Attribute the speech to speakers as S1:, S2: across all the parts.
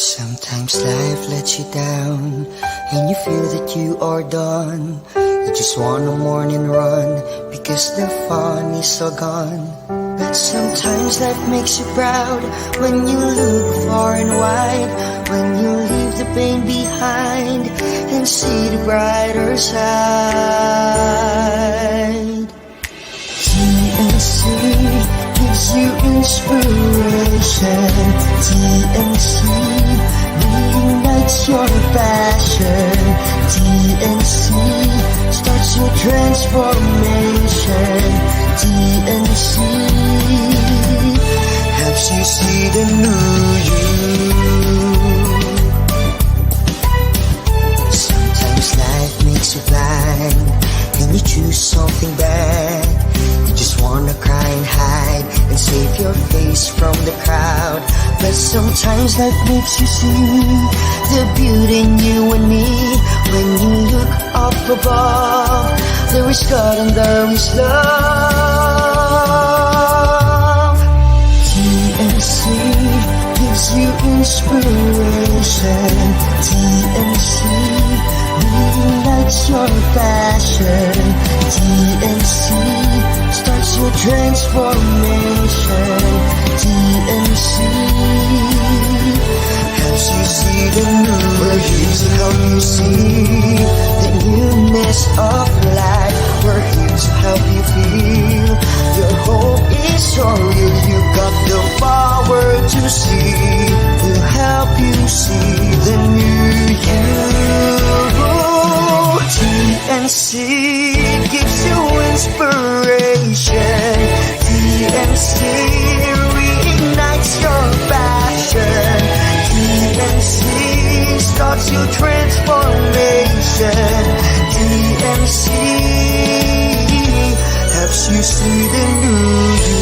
S1: Sometimes life lets you down and you feel that you are done. You just want a morning run because the fun is all gone. But sometimes life makes you proud when you look far and wide, when you leave the pain behind and see the brighter side. TNC gives you inspiration. TNC reignites your passion. TNC starts your transformation. TNC helps you see the new you. Sometimes life makes you blind and you choose something bad. You just wanna cry and hide and save your face from the crowd. But sometimes life makes you see the beauty in you and me. When you look up above, there is God and there is love. TNC gives you inspiration. TNC reignites your passion. TNC starts your transformation. TNC helps you see the new. We're here to help you see the newness of life. We're here to help you feel your hope is so real. You got the power to see. We'll help you see the new you. TNC gives you inspiration. TNC reignites your passion. TNC starts your transformation. TNC helps you see the new you.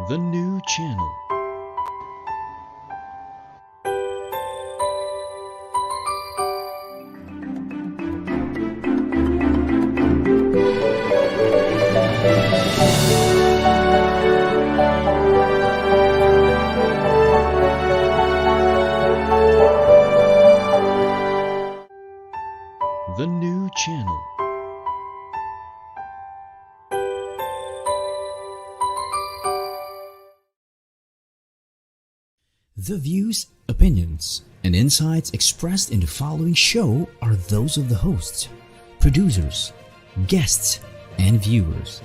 S2: The new channel. The new channel.
S3: The views, opinions, and insights expressed in the following show are those of the hosts, producers, guests, and viewers.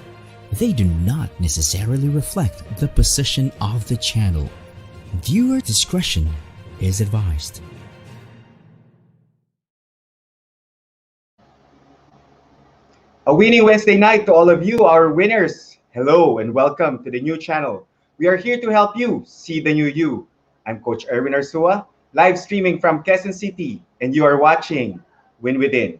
S3: They do not necessarily reflect the position of the channel. Viewer discretion is advised.
S4: A winning Wednesday night to all of you, our winners. Hello and welcome to the new channel. We are here to help you see the new you. I'm Coach Erwin Ursua, live streaming from Quezon City, and you are watching Win Within.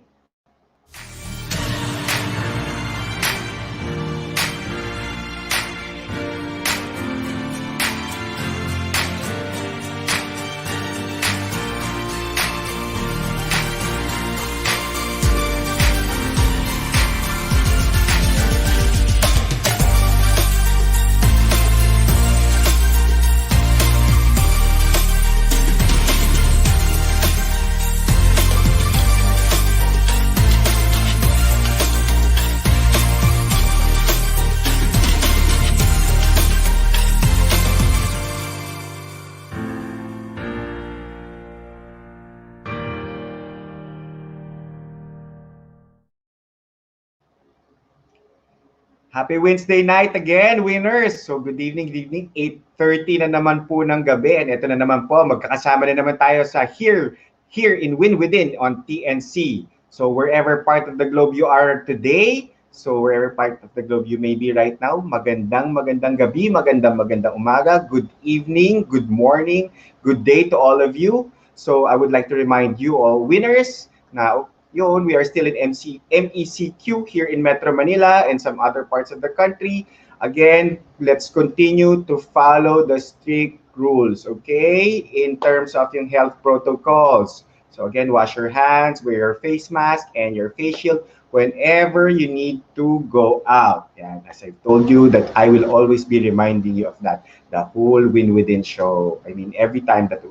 S4: Happy Wednesday night again, winners! So good evening, 8:30 na naman po ng gabi. And ito na naman po, magkakasama na naman tayo sa here in Win Within on TNC. So wherever part of the globe you are today, so wherever part of the globe you may be right now, magandang gabi, magandang umaga, good evening, good morning, good day to all of you. So I would like to remind you all winners na yun, we are still in MECQ here in Metro Manila and some other parts of the country. Again, let's continue to follow the strict rules, okay? In terms of yung health protocols. So again, wash your hands, wear your face mask and your face shield whenever you need to go out. And as I've told you that I will always be reminding you of that, the whole Win Within show. I mean, every time that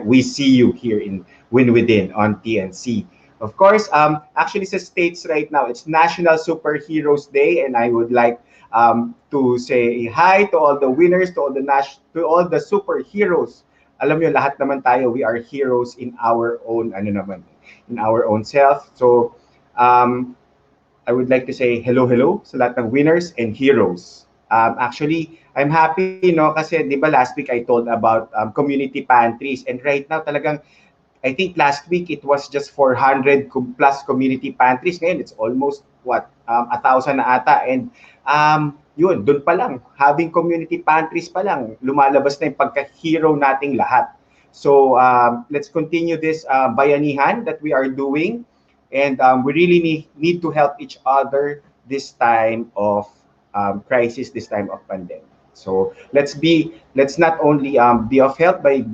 S4: we see you here in Win Within on TNC. Of course, actually sa States right now, it's National Superheroes Day, and I would like to say hi to all the winners, to all the superheroes. Alam nyo, lahat naman tayo, we are heroes in our own, in our own self. So, um, I would like to say hello sa lahat ng winners and heroes. Actually, I'm happy, kasi di ba last week I told about community pantries, and right now talagang I think last week it was just 400 plus community pantries. Ngayon, it's almost, 1,000 na ata. And yun, dun pa lang, having community pantries pa lang, lumalabas na yung pagka-hero nating lahat. So let's continue this bayanihan that we are doing. And we really need to help each other this time of crisis, this time of pandemic. So let's not only be of help by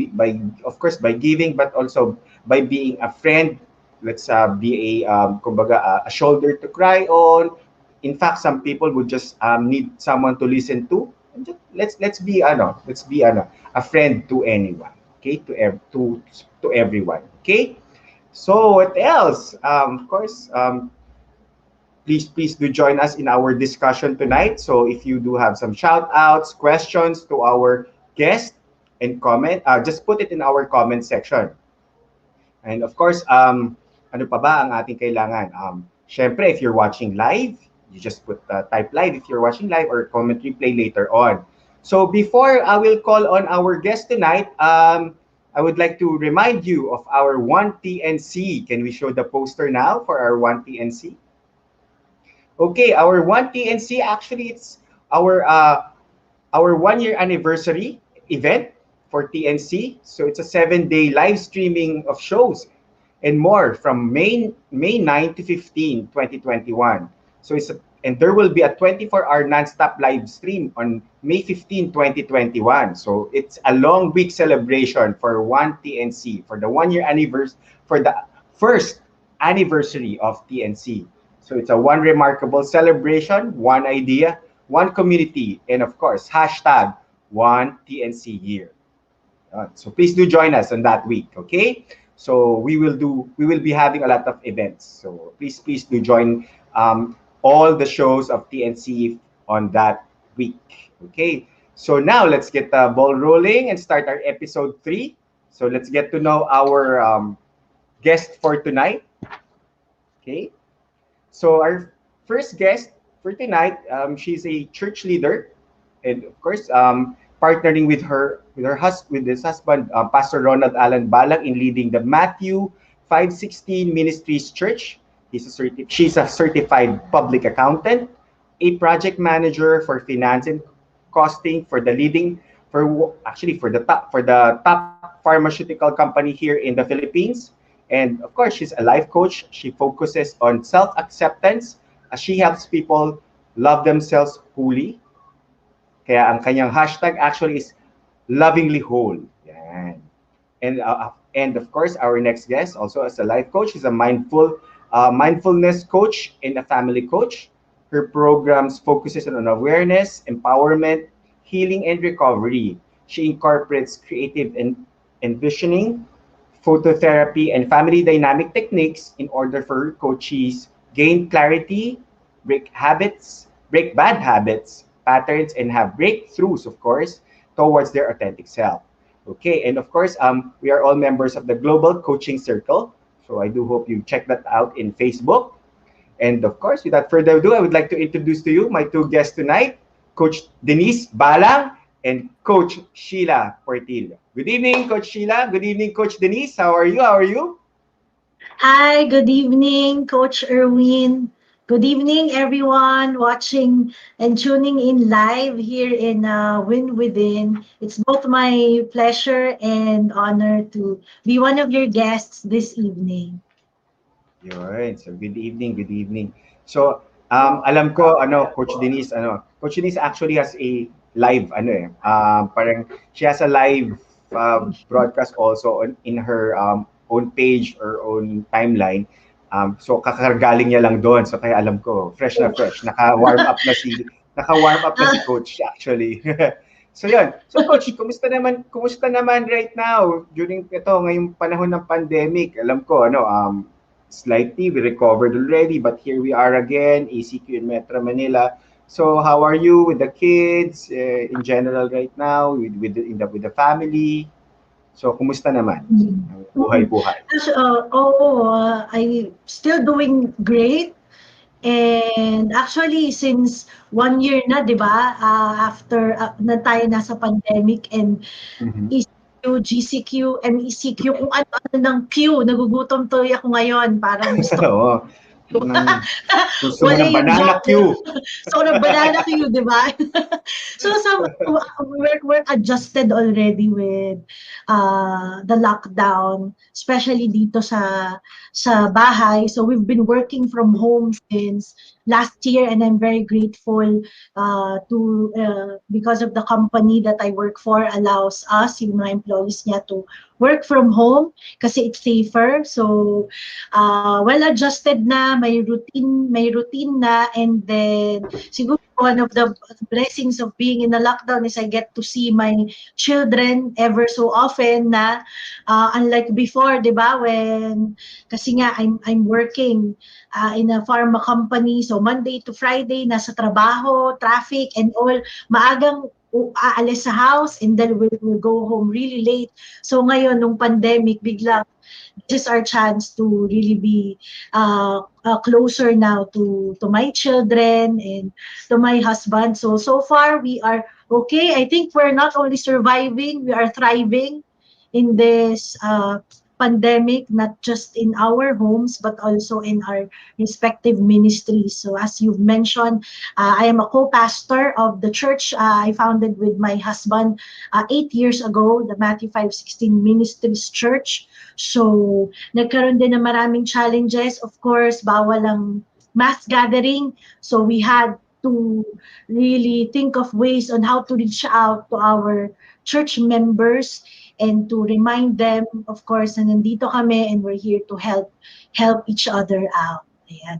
S4: of course by giving, but also by being a friend. Let's be kumbaga, a shoulder to cry on. In fact, some people would just need someone to listen to. And just, let's be a friend to anyone. Okay, to everyone. Okay. So what else? Of course, please do join us in our discussion tonight. So if you do have some shout outs, questions to our guest and comment, just put it in our comment section. And of course, ano pa ba ang ating kailangan? Syempre, if you're watching live, you just type live if you're watching live, or comment replay later on. So before I will call on our guest tonight, I would like to remind you of our 1TNC. Can we show the poster now for our 1TNC? Okay, our 1TNC, actually it's our 1-year anniversary event for TNC. So it's a 7-day live streaming of shows and more from May 9 to 15, 2021. So and there will be a 24-hour non-stop live stream on May 15, 2021. So it's a long week celebration for 1TNC, for the 1-year anniversary, for the first anniversary of TNC. So it's a one remarkable celebration, one idea, one community, and of course, hashtag 1TNC year. So please do join us on that week, okay? So we will be having a lot of events. So please do join all the shows of TNC on that week, okay? So now let's get the ball rolling and start our episode 3. So let's get to know our guest for tonight, okay? So our first guest for tonight, she's a church leader, and of course, partnering with his husband, Pastor Ronald Alan Balang, in leading the Matthew 516 Ministries Church. She's a certified public accountant, a project manager for finance and costing for the top pharmaceutical company here in the Philippines. And of course, she's a life coach. She focuses on self-acceptance as she helps people love themselves wholly. Kaya ang kanyang hashtag actually is lovingly whole. Yan. And of course, our next guest also as a life coach is a mindfulness coach and a family coach. Her programs focuses on awareness, empowerment, healing, and recovery. She incorporates creative envisioning, phototherapy, and family dynamic techniques in order for coaches gain clarity, break bad habits, patterns, and have breakthroughs, of course, towards their authentic self. Okay, and of course, we are all members of the Global Coaching Circle. So I do hope you check that out in Facebook. And of course, without further ado, I would like to introduce to you my two guests tonight, Coach Denise Balang and Coach Shiela Portillo. Good evening, Coach Shiela. Good evening, Coach Denise. How are you?
S5: Hi, good evening, Coach Erwin. Good evening, everyone watching and tuning in live here in Win Within. It's both my pleasure and honor to be one of your guests this evening.
S4: Yun. So good evening. So alam ko Coach Denise actually has a live parang she has a live broadcast also in her own page or own timeline So kakagaling niya lang doon. So kaya alam ko, fresh na fresh. Naka-warm up na si coach actually. So yun. So coach, kumusta naman right now during ngayong panahon ng pandemic? Alam ko slightly we recovered already, but here we are again, ECQ in Metro Manila. So how are you with the kids in general right now with the family? So kumusta naman? Buhay-buhay.
S5: I'm still doing great. And actually, since 1 year na, di ba, after na tayo nasa pandemic and ECQ, GCQ, MECQ, kung ano-ano ng Q, nagugutom tuloy ako ngayon. Parang gusto
S4: Oo. Gusto mo
S5: wala
S4: ng
S5: yung
S4: banana
S5: job.
S4: Q.
S5: So, ng banana Q, di ba? So, we're adjusted already with the lockdown, especially dito sa bahay. So, we've been working from home since last year, and I'm very grateful because of the company that I work for allows us, yung mga employees niya, to work from home kasi it's safer. So, well adjusted na, may routine na, and then siguro one of the blessings of being in a lockdown is I get to see my children ever so often na unlike before, 'di ba, when kasi nga I'm working in a pharma company, so Monday to Friday nasa trabaho, traffic and all, maagang aalis sa house and then we'll go home really late. So ngayon nung pandemic, biglang this is our chance to really be closer now to my children and to my husband. So far we are okay. I think we're not only surviving, we are thriving in this pandemic, not just in our homes, but also in our respective ministries. So as you've mentioned, I am a co-pastor of the church I founded with my husband 8 years ago, the Matthew Ministries Church. So nagkaroon din ng maraming challenges. Of course, bawal ang mass gathering. So we had to really think of ways on how to reach out to our church members and to remind them, of course, na nandito kami and we're here to help each other out. Ayan.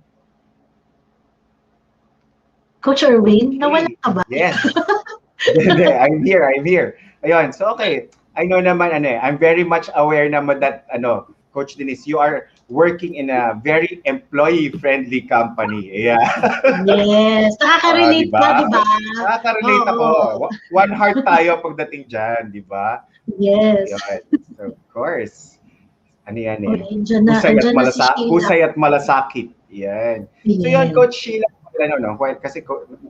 S5: Coach Erwin, nawala ka ba?
S4: Yes. I'm here. Ayun, so okay. I know naman I'm very much aware naman that Coach Denise, you are working in a very employee-friendly company. Yeah.
S5: Yes. Nakaka-relate
S4: diba?
S5: ba, di ba?
S4: Nakaka-relate ako. One heart tayo pagdating dyan, di ba?
S5: Yes.
S4: So, of course. Ano yan
S5: Husay
S4: at malasakit. Yan. So yun, Coach Sheila, kasi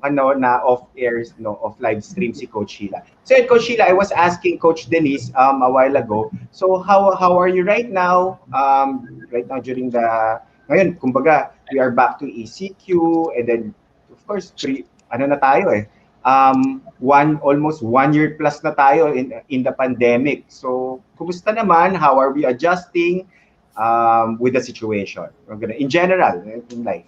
S4: na off airs, off live stream si Coach Sheila. So yun, Coach Sheila, I was asking Coach Denise a while ago. So how are you right now? Right now ngayon, kumbaga, we are back to ECQ, and then of course, almost 1 year plus na tayo in the pandemic. So kumusta naman? How are we adjusting with the situation? In general, in life.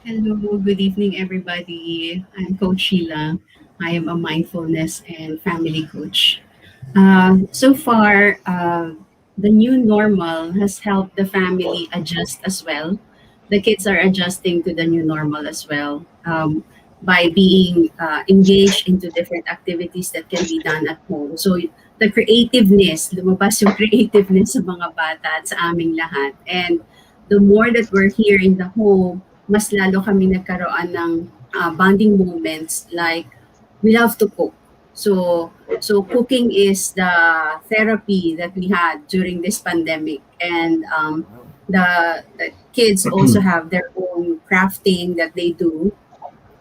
S6: Hello, good evening, everybody. I'm Coach Sheila. I am a mindfulness and family coach. So far, the new normal has helped the family adjust as well. The kids are adjusting to the new normal as well by being engaged into different activities that can be done at home. So the creativeness, lumabas yung creativeness sa mga bata at sa aming lahat. And the more that we're here in the home, mas lalo kami nagkaroon ng bonding moments, like we love to cook. So cooking is the therapy that we had during this pandemic, and the kids also have their own crafting that they do.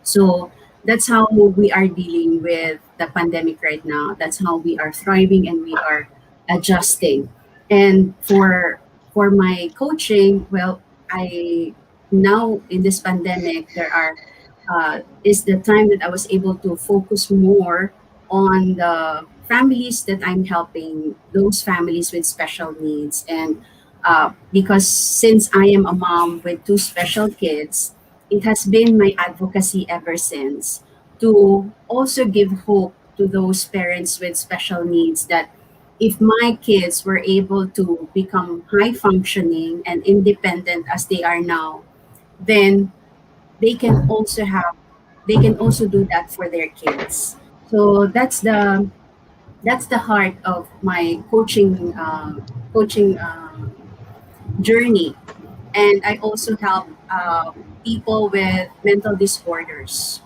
S6: So that's how we are dealing with the pandemic right now. That's how we are thriving and we are adjusting. And for my coaching, well, now in this pandemic, is the time that I was able to focus more on the families that I'm helping, those families with special needs. And because since I am a mom with 2 special kids, it has been my advocacy ever since to also give hope to those parents with special needs that if my kids were able to become high functioning and independent as they are now, then they can also have they can also do that for their kids. So that's the heart of my coaching journey. And I also help people with mental disorders,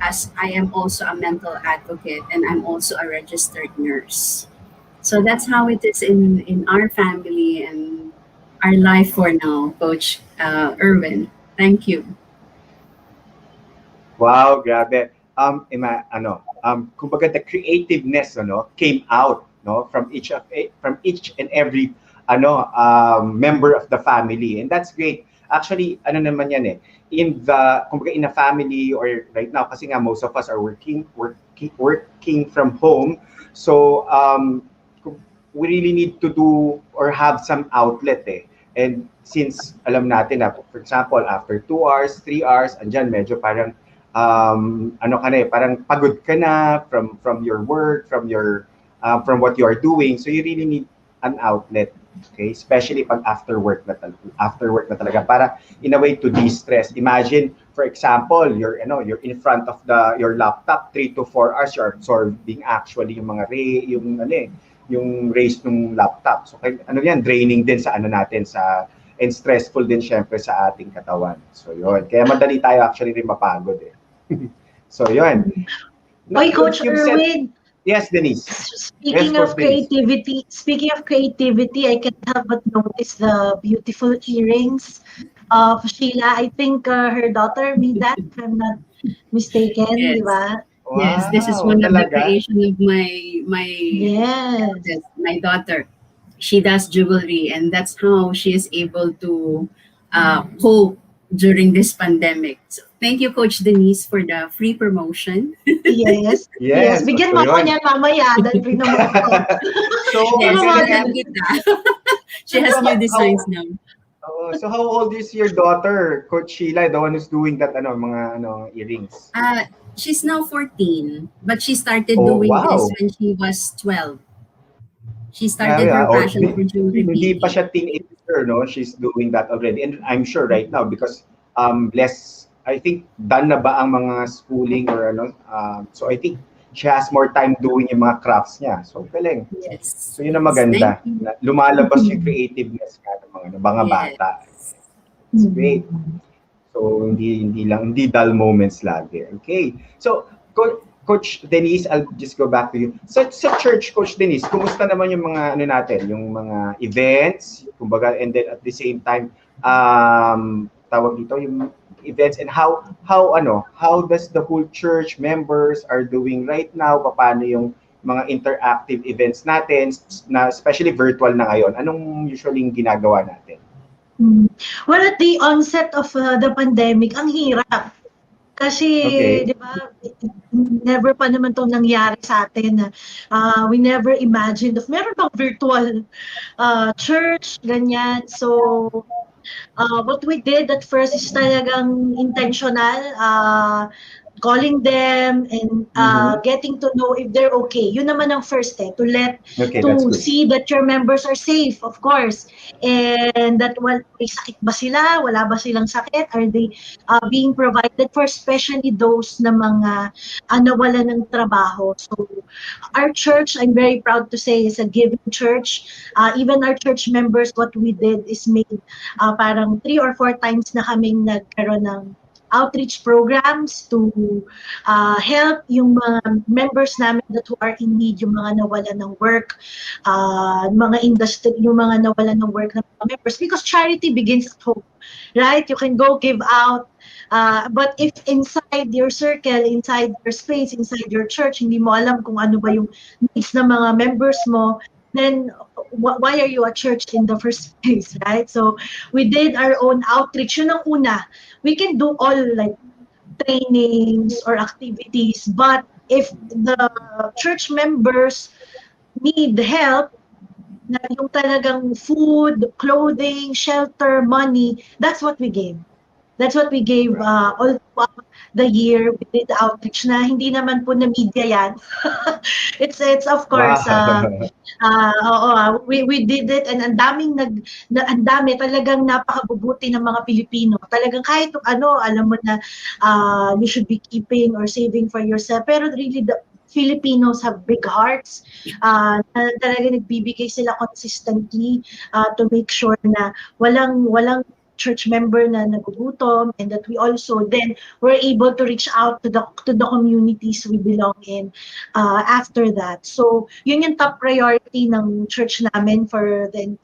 S6: as I am also a mental advocate and I'm also a registered nurse. So that's how it is in our family and our life for now, Coach Erwin. Thank you.
S4: Wow, grabe. Kumbaga the creativeness, came out, from each and every, member of the family, and that's great. Actually, ano naman yan eh, kumbaga in a family or right now, kasi nga most of us are working from home, so we really need to do or have some outlet eh. And since alam natin na, for example, after 2 hours, 3 hours, andyan medyo parang ano ka na eh, parang pagod ka na from your work, from what you are doing. So you really need an outlet, okay? Especially pag after work na talaga, para in a way to de-stress. Imagine, for example, you're in front of your laptop 3 to 4 hours, you're absorbing actually yung mga yung rays ng laptop. So ano yan, draining din sa natin and stressful din syempre sa ating katawan. So yun, kaya madali tayo actually rin mapagod eh. So yun.
S5: Oy, Coach Erwin.
S4: Yes, Denise.
S5: Speaking of creativity, I can't help but notice the beautiful earrings of Sheila. I think her daughter made that, if I'm not mistaken,
S6: Yes.
S5: di ba?
S4: Wow,
S6: Yes, this is one of the
S4: talaga?
S6: creation of
S5: Yes.
S6: my daughter. She does jewelry, and that's how she is able to cope during this pandemic. So thank you, Coach Denise, for the free promotion.
S5: Yes.
S4: Yes.
S5: Bigyan
S4: So
S5: mo ako
S4: yun.
S5: niyan mamaya dahil pinamote ko.
S4: So,
S6: Yes,
S5: Ano ba
S6: kailangan
S5: yun?
S6: kita. She has new designs now.
S4: so how old is your daughter, Coach Sheila, the one who's doing that mga earrings?
S6: She's now 14, but she started
S4: Oh,
S6: doing this
S4: wow.
S6: when she was 12. She
S4: Grabe,
S6: started her
S4: oh,
S6: passion for jewelry
S4: hindi pa
S6: making.
S4: siya teenager, no? She's doing that already. And I'm sure right now because I think done na ba ang mga schooling or so I think she has more time doing yung mga crafts niya. So galing.
S6: Yes.
S4: So yun ang
S6: Yes.
S4: maganda.
S6: Thank you.
S4: Na lumalabas yung creativeness ng mga
S6: Yes.
S4: bata. It's great. So hindi dull moments lagi. Okay. So Coach Denise, I'll just go back to you. Sa church, Coach Denise, kumusta naman yung mga natin, yung mga events, kumbaga, and then at the same time, tawag dito yung events, and how does the whole church members are doing right now? Paano yung mga interactive events natin, na especially virtual na ngayon? Anong usually ginagawa natin?
S5: Well, at the onset of the pandemic, ang hirap. Kasi,
S4: Okay.
S5: di ba, never pa naman itong nangyari sa atin. We never imagined of meron bang virtual church, ganyan. So, what we did at first is talagang intentional, calling them and getting to know if they're okay. Yun naman ang first step,
S4: Okay, that's
S5: to
S4: good.
S5: see that your members are safe, of course. And that may sakit ba sila? Wala ba silang sakit? Are they being provided for, especially those na mga nawala ng trabaho? So, our church, I'm very proud to say, is a giving church. Even our church members, what we did is made parang 3 or 4 times na kaming nagkaroon ng outreach programs to help yung mga members namin that who are in need, yung mga nawalan ng work, mga industry, yung mga nawalan ng work ng mga members, because charity begins at home, right? You can go give out, but if inside your circle, inside your space, inside your church, hindi mo alam kung ano ba yung needs ng mga members mo, then why are you a church in the first place, right? So we did our own outreach. Yun ang una. We can do all like trainings or activities, but if the church members need help, na yung talagang food, clothing, shelter, money, that's what we gave. That's what we gave all throughout the year. We did outreach na hindi naman po na media yan. It's of course,
S4: Wow.
S5: oo, we did it, and ang dami talagang napakabubuti ng mga Pilipino. Talagang kahit ano, alam mo na you should be keeping or saving for yourself. Pero really, the Filipinos have big hearts. Talaga nagbibigay sila consistently to make sure na walang church member na nagugutom, and that we also then were able to reach out to the communities we belong in after that. So yun yung top priority ng church namin for the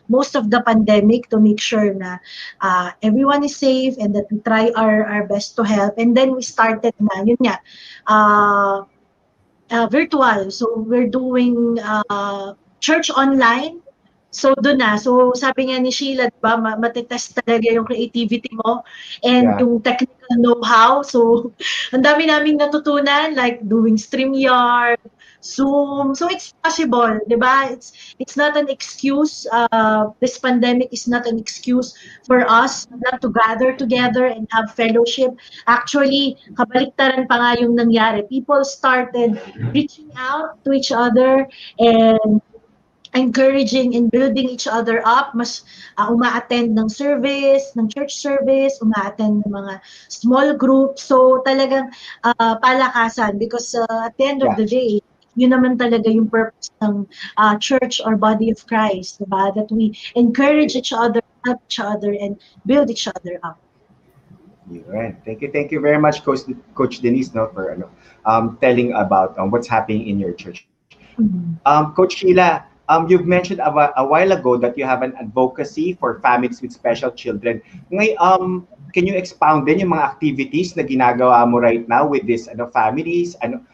S5: most of the pandemic, to make sure na everyone is safe and that we try our best to help. And then we started na yun nga, virtual. So we're doing church online. So doon na. So sabi nga ni Sheila, diba, matitest talaga yung creativity mo and
S4: Yeah.
S5: yung technical know-how. So ang dami naming natutunan, like doing StreamYard, Zoom. So it's possible, diba? It's not an excuse. This pandemic is not an excuse for us not to gather together and have fellowship. Actually, kabaliktaran pa nga yung nangyari. People started reaching out to each other and encouraging and building each other up, mas uma-attend ng service, ng church service, uma-attend ng mga small groups. So talagang palakasan, because at the end of
S4: Yeah.
S5: the day, yun naman talaga yung purpose ng church or body of Christ, diba? That we encourage each other, help each other, and build each other up.
S4: Yun. Thank you very much, Coach Denise, no, for telling about what's happening in your church. Coach Sheila, you've mentioned a while ago that you have an advocacy for families with special children. Ngayon, can you expound din yung mga activities na ginagawa mo right now with these families? Ano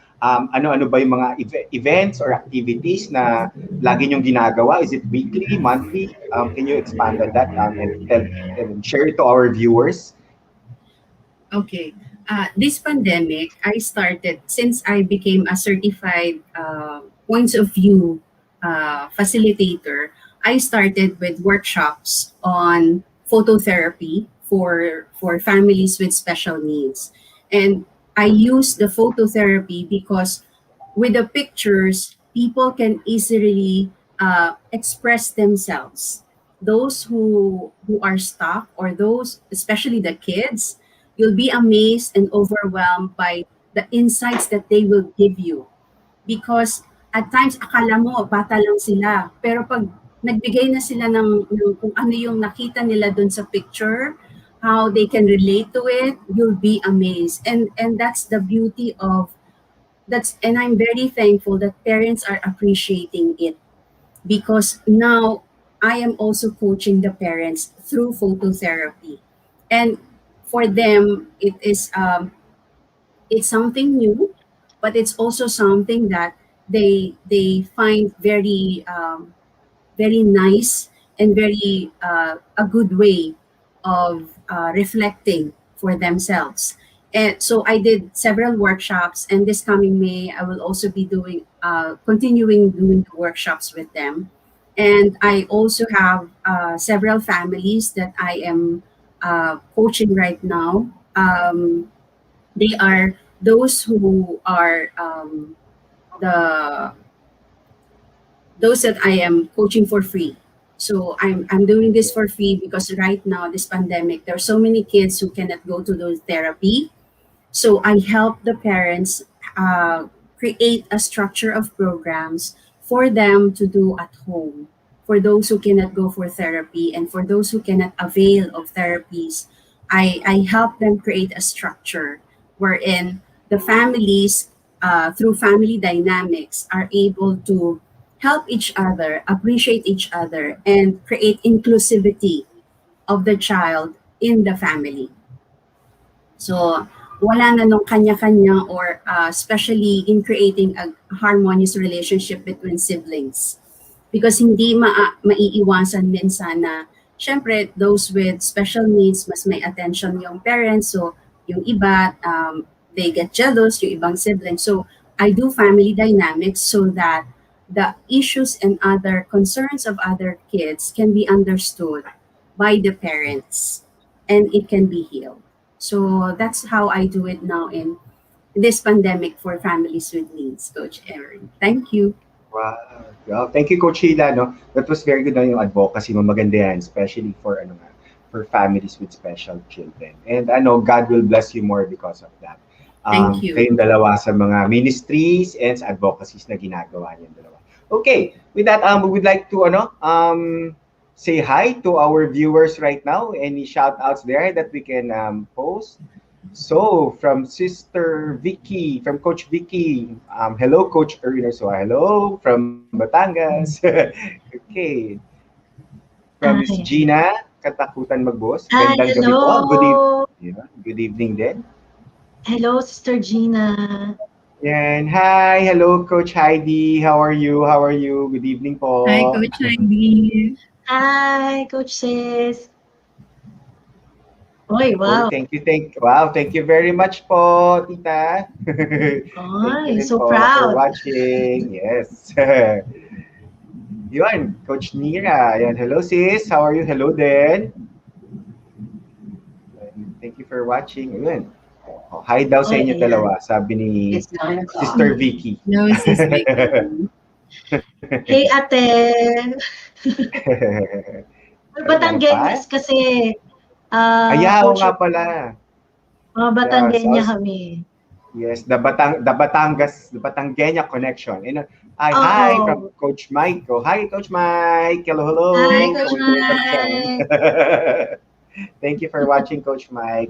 S4: ba yung mga events or activities na lagi niyong ginagawa? Is it weekly, monthly? Can you expand on that and share it to our viewers?
S6: Okay. This pandemic, I started, since I became a certified points of view facilitator, I started with workshops on phototherapy for families with special needs. And I use the phototherapy because with the pictures, people can easily express themselves. Those who are stuck, or those, especially the kids, you'll be amazed and overwhelmed by the insights that they will give you. Because at times, akala mo, bata lang sila. Pero pag nagbigay na sila ng kung ano yung nakita nila dun sa picture, how they can relate to it, you'll be amazed. And that's the beauty of and I'm very thankful that parents are appreciating it, because now I am also coaching the parents through phototherapy. And for them, it's something new, but it's also something that they find very very nice, and very a good way of reflecting for themselves. And so I did several workshops, and this coming May I will also be doing continuing doing the workshops with them. And I also have several families that I am coaching right now. They are those who are the those that I am coaching for free. So I'm doing this for free because right now, this pandemic, there are so many kids who cannot go to those therapy. So I help the parents create a structure of programs for them to do at home, for those who cannot go for therapy, and for those who cannot avail of therapies. I help them create a structure wherein the families, through family dynamics, are able to help each other, appreciate each other, and create inclusivity of the child in the family. So, wala na nung kanya-kanya, or especially in creating a harmonious relationship between siblings. Because hindi maiiwasan minsan na, syempre, those with special needs, mas may attention yung parents. So, yung iba, they get jealous, yung ibang siblings. So, I do family dynamics so that the issues and other concerns of other kids can be understood by the parents. and it can be healed. So that's how I do it now in this pandemic for families with needs, Coach Aaron. Thank you.
S4: Wow. Well, thank you, Coach Sheila, no? That was very good na yung advocacy mo. Maganda yan, especially for ano nga, for families with special children. And ano, God will bless you more because of that.
S6: Thank you.
S4: Kayong dalawa sa mga ministries and sa advocacies na ginagawa niyong dalawa. Okay, with that, we would like to say hi to our viewers right now. Any shout outs there that we can post? So, from Sister Vicky, from Coach Vicky, hello, Coach Erwin Ursua. Hello, from Batangas. Okay. From Miss
S5: Hi.
S4: Gina, Katakutan Magbuhos.
S5: Hi,
S4: Gandang gabi
S5: hello.
S4: po. Good evening. Yeah, good evening din.
S5: Hello, Sister Gina.
S4: Yan. Hi, hello, Coach Heidi. How are you? How are you? Good evening po.
S6: Hi, Coach Heidi.
S5: Hi, Coach Sis. Oy,
S4: Oh,
S5: wow.
S4: thank you very much po, Tita. Thank you
S5: Ay,
S4: rin
S5: so
S4: po for
S5: proud.
S4: watching. Yes. Yun, Coach Nira. Yan, hello sis. How are you? Hello din. Thank you for watching. Ayun. Oh, hi daw sa
S5: Oy,
S4: inyo
S5: ayan.
S4: dalawa, sabi ni
S5: Yes, ma'am.
S4: Sister Vicky.
S6: Hello, Sis Vicky.
S5: Hey, ate.
S4: Ano
S5: Batanggenyas
S4: pa?
S5: kasi.
S4: Ayaw
S5: Coach,
S4: nga pala.
S5: mga Batanggenya
S4: Yes,
S5: kami.
S4: yes, the Batangueña connection. And hi
S5: Oo.
S4: from Coach Mike. Oh, hi Coach Mike. Hello, hello.
S5: Hi, Coach
S4: Kumusta ka dyan?
S5: Mike.
S4: Thank you for watching, Coach Mike.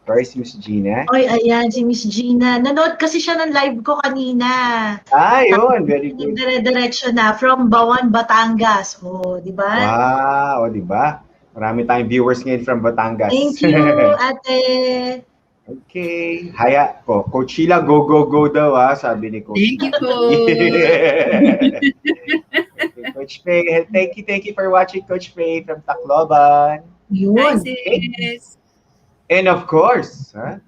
S4: Where's Miss Gina?
S5: Oy, ayan, si Miss Gina. Nanood kasi siya ng live ko kanina.
S4: Yun. Very good.
S5: Nagdire-diretso na from Bawan, Batangas. Oh, di ba?
S4: Wow, di ba? Marami tayong viewers ngayon from Batangas.
S5: Thank you, ate.
S4: Okay. Haya po. Coach Sheila, go, go, go daw sabi ni Coach.
S6: Thank you po.
S4: Okay, Coach Faye, thank you for watching, Coach Faye from Tacloban.
S6: Hi,
S5: Yun.
S6: sis.
S4: And of course, the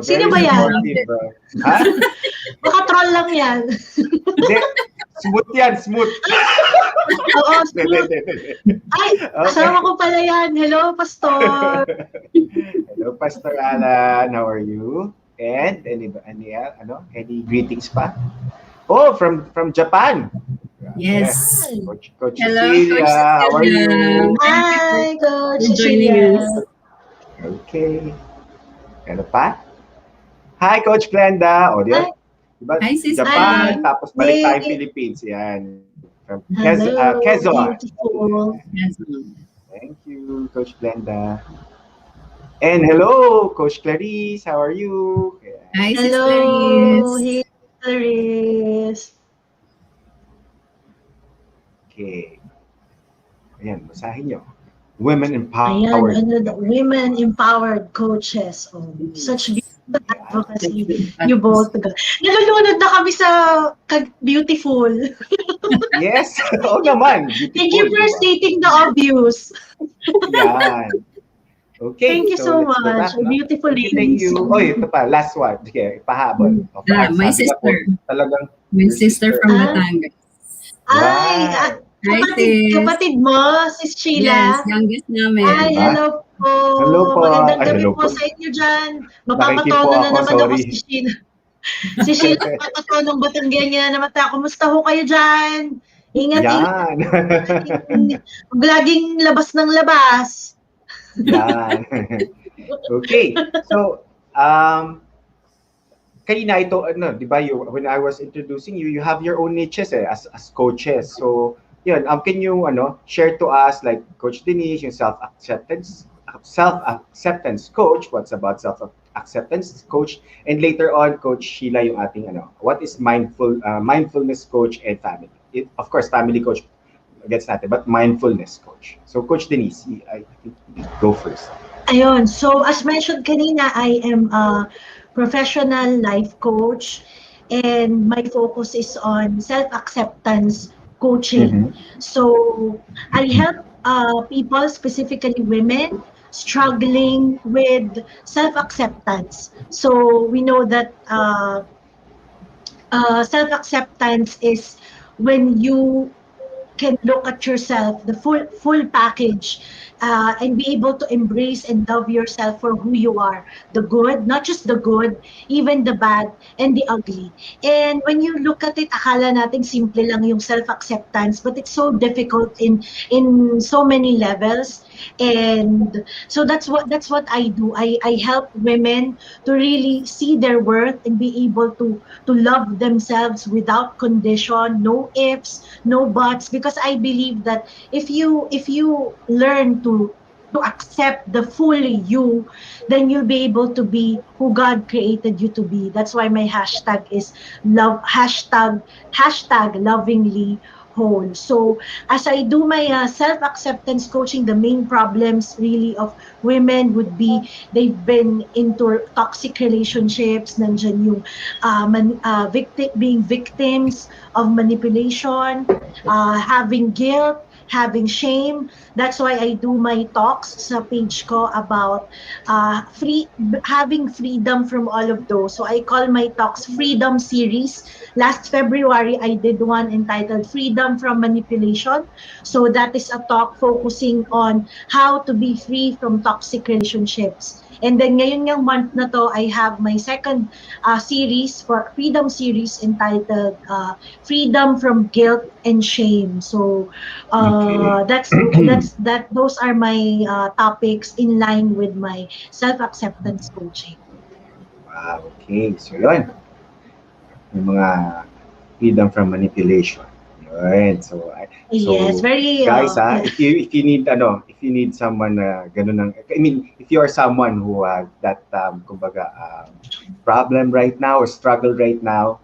S5: Sino
S4: very
S5: ba yan?
S4: supportive.
S5: Baka troll lang yan.
S4: Hindi, smooth yan, smooth.
S5: Oo, smooth. Ay, kasama ko pala yan. Hello, Pastor.
S4: Hello, Pastor Alan. How are you? And any greetings pa? Oh, from Japan.
S6: Yes.
S4: Coach
S6: Hello,
S4: Cecilia.
S6: Coach
S4: How are you?
S6: Cecilia.
S5: Hi, Coach
S6: for joining
S5: Sheila.
S6: us.
S4: Okay. Ano pa? Hi, Coach Glenda. O,
S5: Hi.
S4: diba?
S6: Hi, sis.
S4: Japan,
S5: Hi.
S4: tapos balik tayo
S5: Hey.
S4: Philippines. Yan. From
S5: Hello,
S4: Quezon.
S5: beautiful.
S6: Yes.
S4: Thank you, Coach Glenda. And hello, Coach Clarice. How are you?
S6: Hi, Sis
S5: Hello,
S6: Clarice.
S5: hey, Clarice.
S4: Okay. Ayan, basahin nyo. Women
S5: Ayan,
S4: empowered.
S5: women empowered coaches. Oh, such beautiful advocacy.
S6: Yes.
S5: You both. Nalulunod na kami sa beautiful.
S4: Yes. Oo naman. Beautiful,
S5: Thank you for
S4: diba?
S5: stating the obvious.
S4: Yan. Okay.
S5: Thank you so
S4: let's go
S5: much.
S4: back, no?
S5: Beautiful
S4: Thank
S5: ladies.
S4: you. Oy, ito pa. Last one. Sige, pahabol.
S6: My
S4: Sabi nga po,
S6: sister.
S4: talagang
S6: My
S4: your
S6: sister from
S5: Ah.
S6: Batangas.
S5: Ay,
S4: Wow.
S6: Hi, sis.
S5: kapatid mo, Sis
S6: Yes,
S5: Sheila.
S6: youngest namin.
S5: Ay,
S4: Diba?
S5: hello po.
S4: Hello po.
S5: Magandang
S4: Ay,
S5: gabi
S4: hello
S5: po
S4: po.
S5: sa inyo dyan.
S4: Nakikipo
S5: Mapapatono na
S4: ako,
S5: naman ako
S4: sorry.
S5: si Sheila. Si Sheila, mapapatonong Batanggenya na naman tayo. Kumusta ho kayo dyan? Ingat, ingat.
S4: Yan.
S5: Huwag laging labas ng labas.
S4: Yan. Okay. So, kanina ito, di ba, when I was introducing you, you have your own niches as coaches. So, yun, can you, share to us, like Coach Denise, yung self-acceptance coach, what's about self-acceptance coach, and later on, Coach Sheila, yung ating, what is mindfulness coach and family. Of course, family coach gets natin, but mindfulness coach. So, Coach Denise, I think you go first.
S5: Ayun. So, as mentioned kanina, I am a professional life coach and my focus is on self-acceptance coaching. So, I help people, specifically women, struggling with self-acceptance. So, we know that self-acceptance is when you can look at yourself, the full package, and be able to embrace and love yourself for who you are, the good, not just the good, even the bad and the ugly. And when you look at it, akala natin simple lang yung self-acceptance, but it's so difficult in so many levels. And so that's what I do. I help women to really see their worth and be able to love themselves without condition, no ifs, no buts, because I believe that if you learn to accept the full you, then you'll be able to be who God created you to be. That's why my hashtag is love hashtag lovingly whole. So as I do my self-acceptance coaching, the main problems really of women would be they've been into toxic relationships, nandiyan yung being victims of manipulation, having guilt, having shame. That's why I do my talks sa page ko about having freedom from all of those. So I call my talks Freedom Series. Last February, I did one entitled Freedom from Manipulation. So that is a talk focusing on how to be free from toxic relationships. And then ngayon ng month na to, I have my second series for Freedom Series entitled Freedom from Guilt and Shame. So
S4: Okay.
S5: those are my topics in line with my self-acceptance coaching.
S4: Wow, okay. So yun, yung mga freedom from manipulation. Yun.
S5: Yes, very
S4: guys,
S5: yeah.
S4: if you need if you need someone na ganun ng, I mean, if you are someone who has that kumbaga problem right now or struggle right now,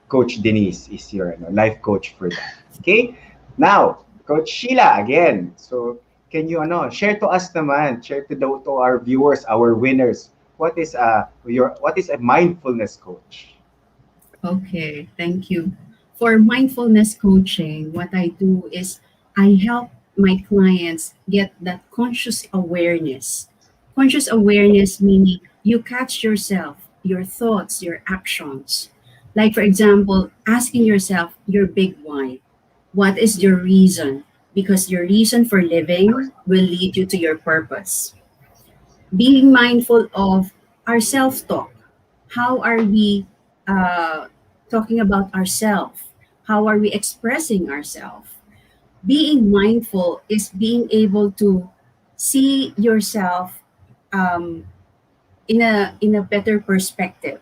S4: Coach Denise is your life coach for that. Okay? Now, Coach Sheila again. So, can you share to us naman, share to our viewers, our winners, what is a mindfulness coach?
S6: Okay, thank you. For mindfulness coaching, what I do is I help my clients get that conscious awareness. Conscious awareness meaning you catch yourself, your thoughts, your actions. Like, for example, asking yourself your big why. What is your reason? Because your reason for living will lead you to your purpose. Being mindful of our self talk. How are we talking about ourselves? How are we expressing ourselves? Being mindful is being able to see yourself um, in a better perspective.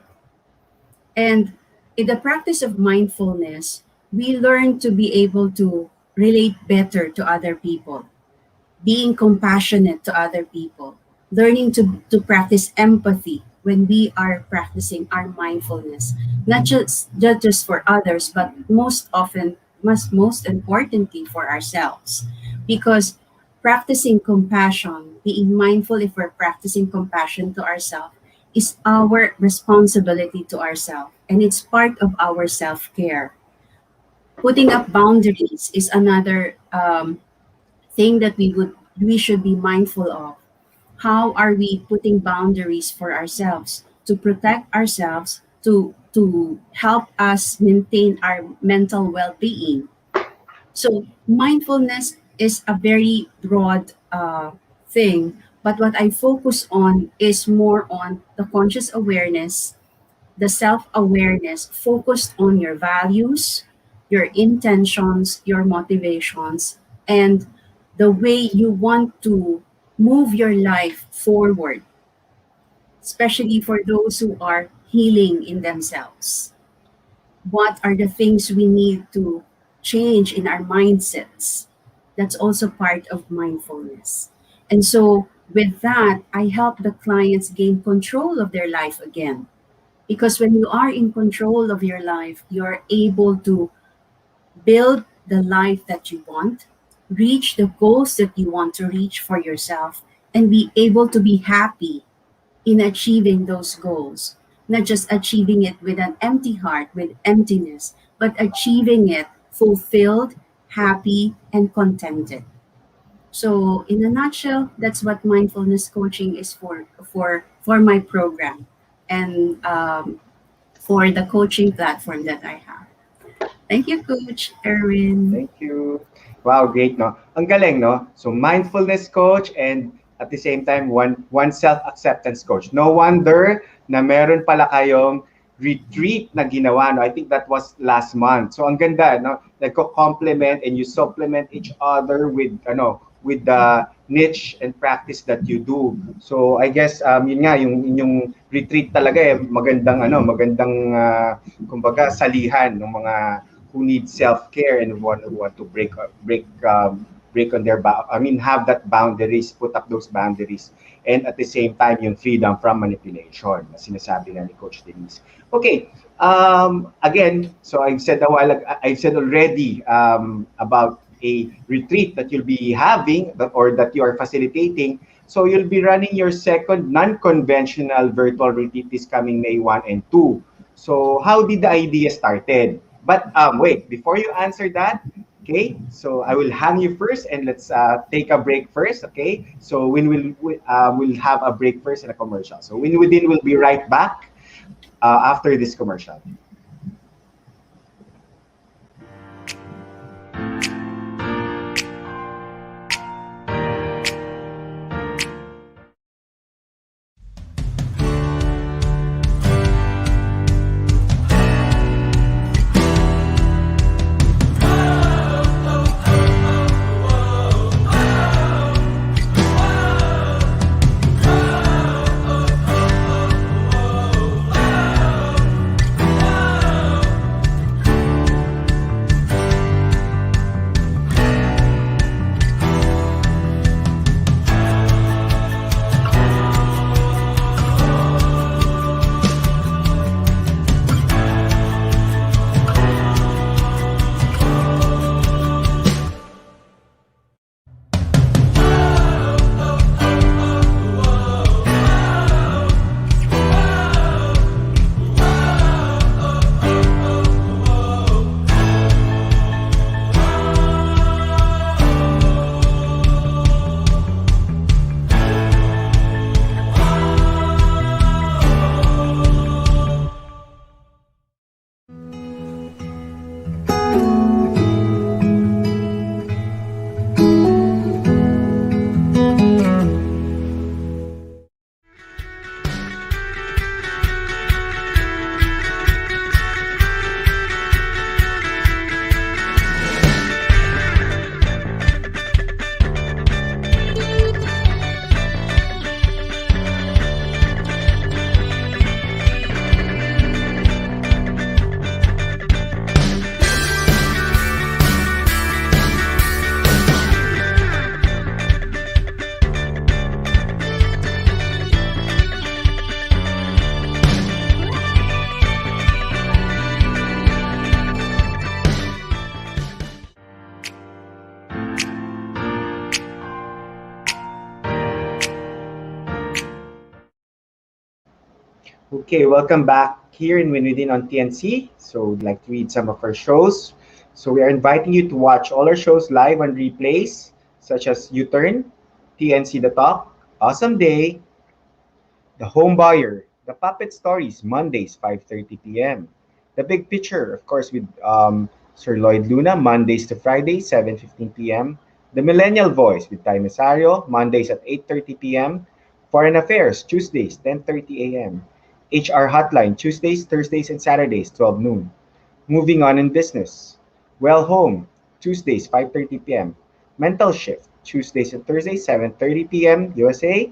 S6: And in the practice of mindfulness, we learn to be able to relate better to other people, being compassionate to other people, learning to practice empathy when we are practicing our mindfulness, not just for others, but most often, most importantly for ourselves. Because practicing compassion, being mindful if we're practicing compassion to ourselves, is our responsibility to ourselves. And it's part of our self care. Putting up boundaries is another thing that we should be mindful of. How are we putting boundaries for ourselves to protect ourselves, to help us maintain our mental well-being? So mindfulness is a very broad thing, but what I focus on is more on the conscious awareness, the self-awareness focused on your values, your intentions, your motivations, and the way you want to move your life forward, especially for those who are healing in themselves. What are the things we need to change in our mindsets? That's also part of mindfulness. And so, with that, I help the clients gain control of their life again. Because when you are in control of your life, you're able to build the life that you want, reach the goals that you want to reach for yourself, and be able to be happy in achieving those goals. Not just achieving it with an empty heart, with emptiness, but achieving it fulfilled, happy, and contented. So, in a nutshell, that's what mindfulness coaching is for my program, and for the coaching platform that I have. Thank you, Coach Erwin.
S4: Thank you. Wow, great, no? Ang galing, no? So, mindfulness coach and at the same time, one self-acceptance coach. No wonder na meron pala kayong retreat na ginawa, no? I think that was last month. So, ang ganda, no? Nagko-complement and you supplement each other with the niche and practice that you do. So, I guess, yun nga, yung inyong retreat talaga, magandang, kumbaga, salihan ng mga who need self-care and who want to break on their have that boundaries, put up those boundaries, and at the same time yung freedom from manipulation na sinasabi nga ni Coach Denise. Okay, again, so I've said already about a retreat that you'll be having or that you are facilitating. So you'll be running your second non-conventional virtual retreat this coming May 1 and 2. So how did the idea started? But wait, before you answer that, okay, so I will hang you first and let's take a break first, okay? So we'll have a break first and a commercial. So Win Within will be right back after this commercial. Okay, welcome back here in Win Within on TNC. So I'd like to read some of our shows. So we are inviting you to watch all our shows live on replays, such as U-Turn, TNC The Talk, Awesome Day, The Home Buyer, The Puppet Stories, Mondays, 5:30 p.m. The Big Picture, of course, with Sir Lloyd Luna, Mondays to Fridays, 7:15 p.m. The Millennial Voice with Ty Mesario, Mondays at 8:30 p.m. Foreign Affairs, Tuesdays, 10:30 a.m. HR Hotline, Tuesdays, Thursdays, and Saturdays, 12 noon. Moving On in Business. Well Home, Tuesdays, 5:30 p.m. Mental Shift, Tuesdays and Thursdays, 7:30 p.m. USA.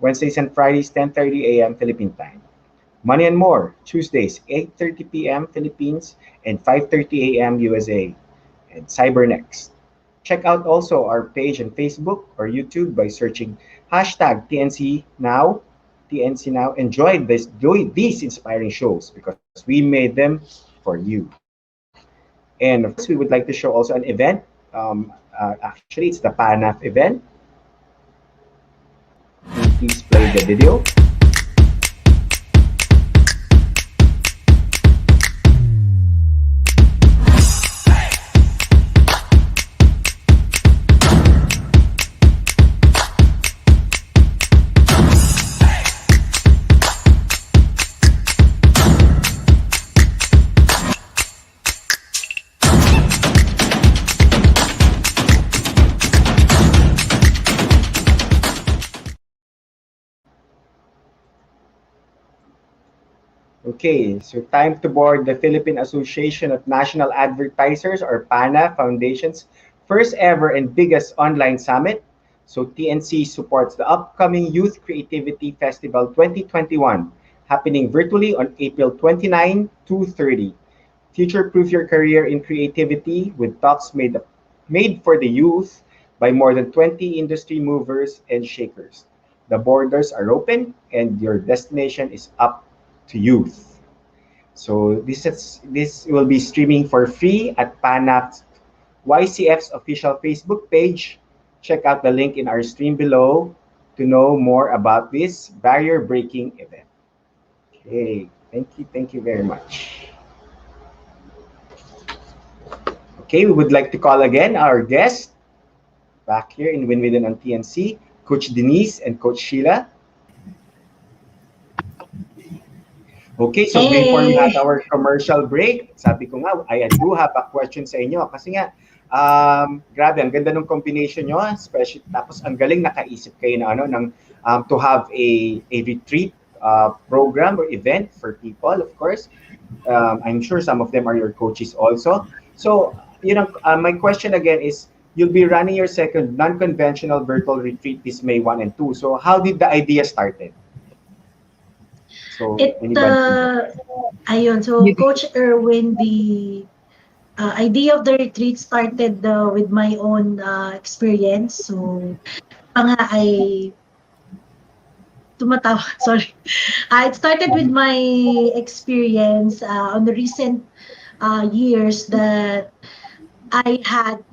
S4: Wednesdays and Fridays, 10:30 a.m. Philippine Time. Money and More, Tuesdays, 8:30 p.m. Philippines and 5:30 a.m. USA. And Cybernext. Check out also our page on Facebook or YouTube by searching hashtag TNC Now. TNC Now. Enjoy these inspiring shows because we made them for you. And of course, we would like to show also an event. Actually, it's the PANAF event. Please play the video. Okay, so time to board the Philippine Association of National Advertisers or PANA Foundation's first ever and biggest online summit. So TNC supports the upcoming Youth Creativity Festival 2021 happening virtually on April 29 to 30. Future-proof your career in creativity with talks made for the youth by more than 20 industry movers and shakers. The borders are open and your destination is up to youth. So this will be streaming for free at PANAP's YCF's official Facebook page. Check out the link in our stream below to know more about this barrier-breaking event. Okay, thank you very much. Okay, we would like to call again our guest back here in Win Within on TNC, Coach Denise and Coach Sheila. Okay, so before we had
S5: Hey!
S4: our commercial break, sabi ko nga, I do have a question sa inyo. Kasi nga, grabe, ang ganda ng combination nyo, especially, tapos ang galing nakaisip kayo na, to have a retreat program or event for people, of course. I'm sure some of them are your coaches also. So, my question again is, you'll be running your second non-conventional virtual retreat this May 1 and 2. So, how did the idea started? So,
S5: So Coach Erwin, the idea of the retreat started with my own experience. So, I tumatawa, sorry. It started with my experience on the recent years that I had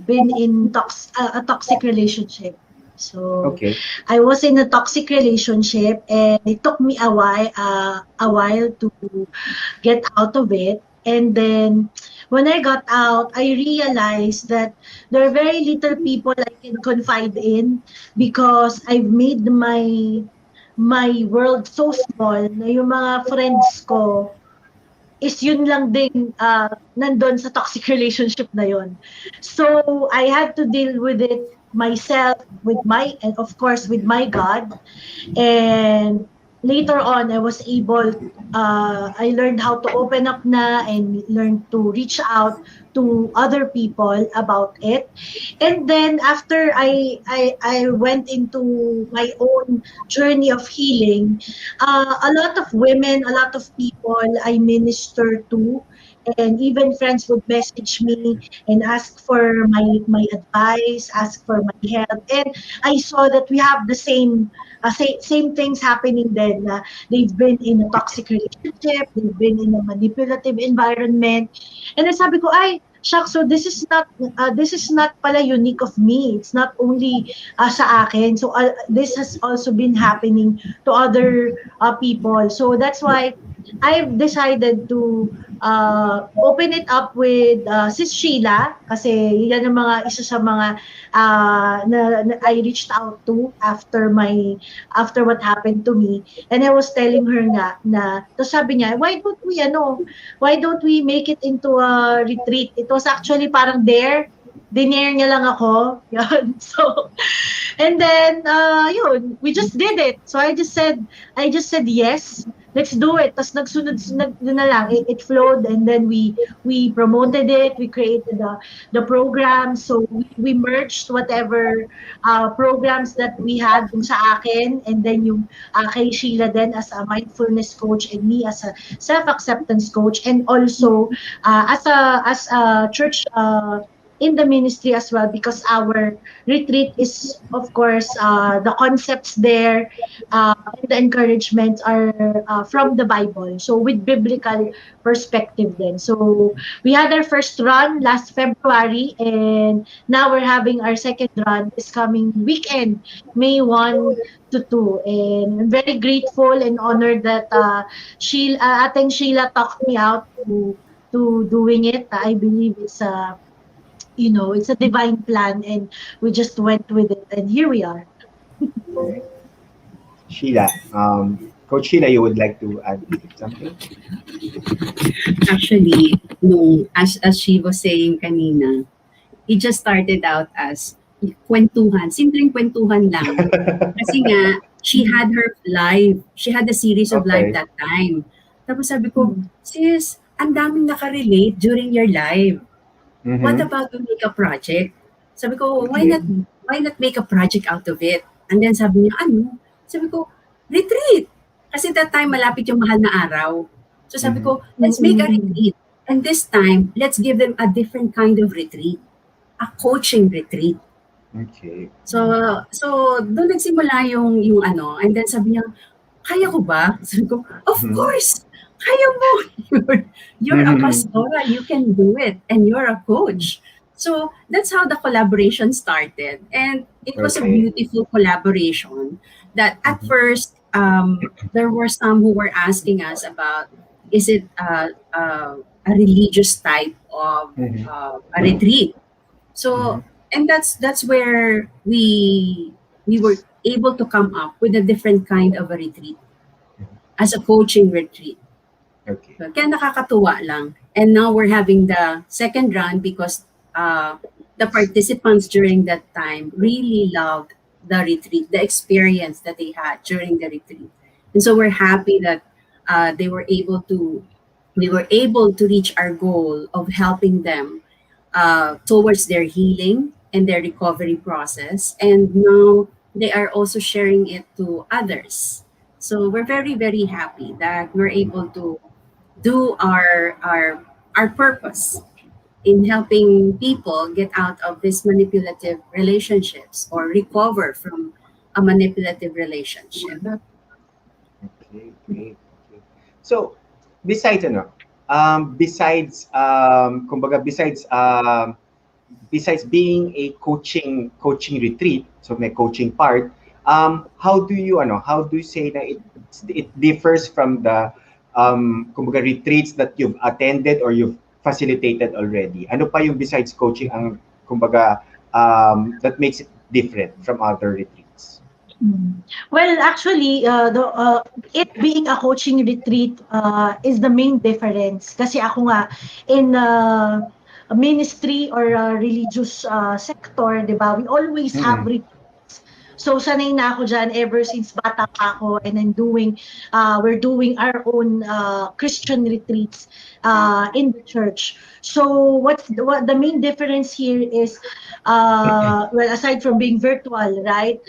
S5: been in a toxic relationship. So
S4: okay.
S5: I was in a toxic relationship, and it took me a while to get out of it. And then when I got out, I realized that there are very little people I can confide in because I've made my world so small na yung mga friends ko is yun lang din nandun sa toxic relationship na yun. So I had to deal with it myself, and of course with my God. And later on, I learned how to open up na and learned to reach out to other people about it. And then after I went into my own journey of healing, a lot of women, a lot of people I minister to, and even friends would message me and ask for my advice, ask for my help. And I saw that we have the same things happening then. They've been in a toxic relationship, they've been in a manipulative environment. And then sabi ko, ay, shucks, so this is not pala unique of me. It's not only sa akin. So this has also been happening to other people. So that's why I've decided to open it up with Sis Sheila kasi yan ang isa sa mga na I reached out to after what happened to me. And I was telling her nga na, to sabi niya, why don't we make it into a retreat? It was actually parang dinare niya lang ako. Yun. So, and then, we just did it. So I just said yes. Let's do it. Tapos nagsunod na lang. It flowed, and then we promoted it. We created the program. So we merged whatever programs that we had dun sa akin, and then yung kay Sheila then as a mindfulness coach, and me as a self-acceptance coach, and also as a church in the ministry as well, because our retreat is, of course, the concepts there and the encouragements are from the Bible. So with biblical perspective then. So we had our first run last February, and now we're having our second run this coming weekend, May 1 to 2. And I'm very grateful and honored that Ating Sheila talked me out to doing it. I believe it's it's a divine plan, and we just went with it, and here we are.
S4: Okay. Sheila, Coach Sheila, you would like to add something?
S6: Actually, as she was saying kanina, it just started out as kwentuhan, simpleng kwentuhan lang. Kasi nga, she had a series of live that time. Tapos sabi ko, sis, ang daming nakarelate during your live. What
S4: Mhm.
S6: about we make a project? Sabi ko,
S4: Okay.
S6: why not make a project out of it? And then sabi niya, ano? Sabi ko, retreat. Kasi that time malapit yung mahal na araw. So sabi ko, let's make a retreat. And this time, let's give them a different kind of retreat. A coaching retreat.
S4: Okay.
S6: So doon nagsimula yung ano, and then sabi niya, kaya ko ba? Sabi ko, of
S4: Mhm.
S6: course, kaya mo. You're a pastora, you can do it, and you're a coach. So that's how the collaboration started, and it was a
S4: Okay.
S6: beautiful collaboration. That at
S4: Mhm.
S6: first, there were some who were asking us about, is it a religious type of
S4: Mhm.
S6: a retreat?
S4: Mhm.
S6: So, and that's where we were able to come up with a different kind of a retreat as a coaching retreat.
S4: Okay.
S6: So, kaya nakakatuwa lang. And now we're having the second run because the participants during that time really loved the retreat, the experience that they had during the retreat. And so we're happy that they were able to we were able to reach our goal of helping them towards their healing and their recovery process. And now they are also sharing it to others. So we're very, very happy that we're able to do our purpose in helping people get out of these manipulative relationships or recover from a manipulative relationship.
S4: Okay, great. Okay. So, besides kumbaga besides being a coaching retreat, so may coaching part, how do you say that it differs from the kumbaga retreats that you've attended or you've facilitated already? Ano pa yung besides coaching ang kumbaga that makes it different from other retreats?
S5: Well, actually, it being a coaching retreat is the main difference. Kasi ako nga, in a ministry or a religious sector, di ba, we always have
S4: Mm-mm.
S5: retreats. So, sanay na ako dyan ever since bata pa ako, and then we're doing our own Christian retreats in the church. So, what the main difference here is, well, aside from being virtual, right?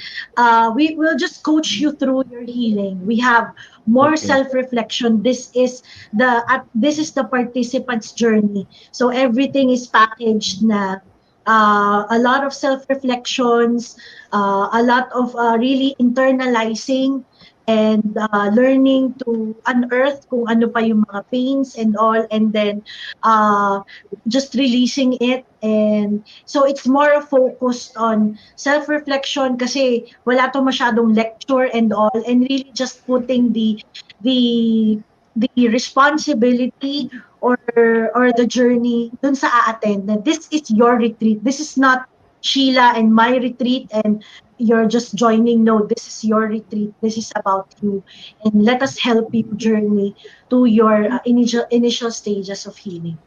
S5: We will just coach you through your healing. We have more
S4: Okay.
S5: self-reflection. This is the participant's journey. So everything is packaged na a lot of self-reflections, a lot of really internalizing and learning to unearth kung ano pa yung mga pains and all, and then uh, just releasing it. And so it's more focused on self-reflection kasi wala to masyadong lecture and all, and really just putting the the responsibility or the journey dun sa a-attend. That this is your retreat. This is not Sheila and my retreat, and you're just joining. No, this is your retreat. This is about you, and let us help you journey to your initial stages of healing.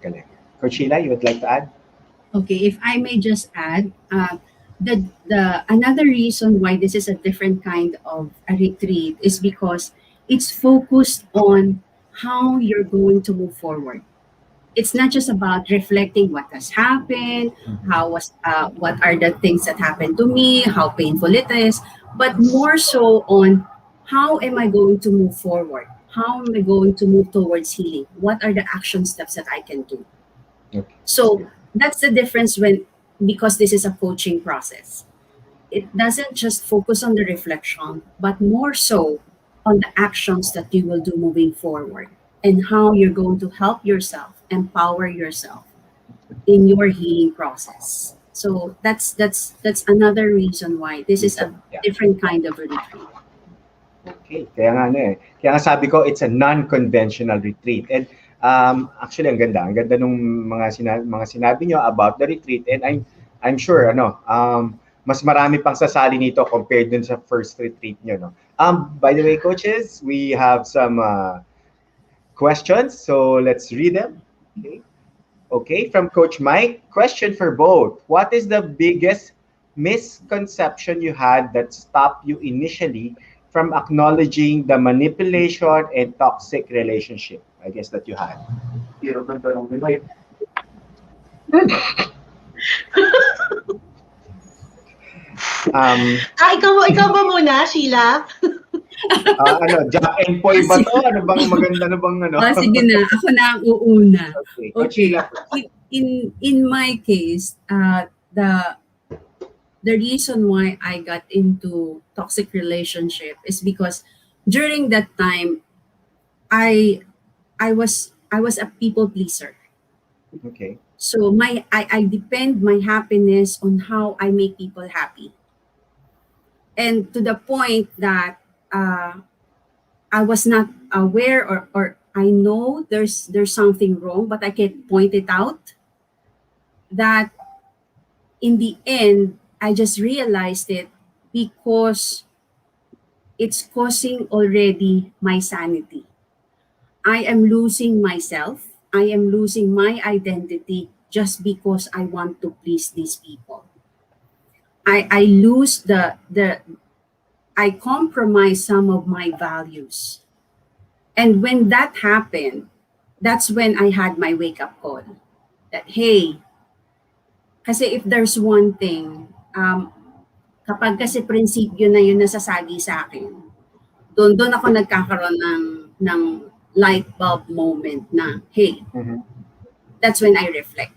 S4: Galing. Coach Sheila, you would like to add?
S6: Okay, if I may just add, the another reason why this is a different kind of a retreat is because it's focused on how you're going to move forward. It's not just about reflecting what has happened, what are the things that happened to me, how painful it is, but more so on how am I going to move forward? How am I going to move towards healing? What are the action steps that I can do?
S4: Okay.
S6: So that's the difference because this is a coaching process. It doesn't just focus on the reflection, but more so on the actions that you will do moving forward and how you're going to help yourself, empower yourself in your healing process. So that's another reason why this is a
S4: Yeah.
S6: different kind of a retreat.
S4: Okay, kaya nga sabi ko, it's a non-conventional retreat. And actually, ang ganda nung mga sinabi nyo about the retreat. And I'm sure, mas marami pang sasali nito compared dun sa first retreat nyo, no? By the way, coaches, we have some questions, so let's read them. Okay. Okay, from Coach Mike, question for both. What is the biggest misconception you had that stopped you initially from acknowledging the manipulation and toxic relationship? I guess that you had.
S5: Ikaw ba muna, Sheila?
S4: Jack and Poy ba to? Ano bang maganda, ano bang ano?
S6: Sige na, ako na ang uuna.
S4: Okay.
S6: Okay. In my case, the reason why I got into toxic relationship is because during that time, I was a people pleaser.
S4: Okay.
S6: So I depend my happiness on how I make people happy. And to the point that I was not aware or I know there's something wrong, but I can't point it out. That in the end, I just realized it because it's causing already my sanity. I am losing myself. I am losing my identity just because I want to please these people. I lose I compromise some of my values. And when that happened, that's when I had my wake-up call. That, hey, kasi if there's one thing, kapag kasi prinsipyo na yun nasasagi sa akin, doon ako nagkakaroon ng light bulb moment na, hey, that's when I reflect.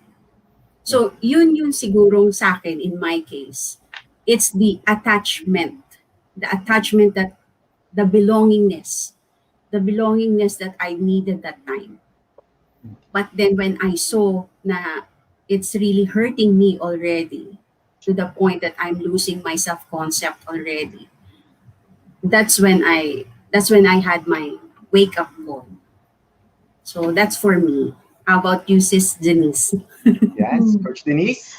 S6: So, yun sigurong sa akin in my case. It's the attachment that the belongingness that I needed that time. But then when I saw na it's really hurting me already to the point that I'm losing my self-concept already, that's when I had my wake-up call. So that's for me. How about you, Sis Denise?
S4: Yes, Coach Denise?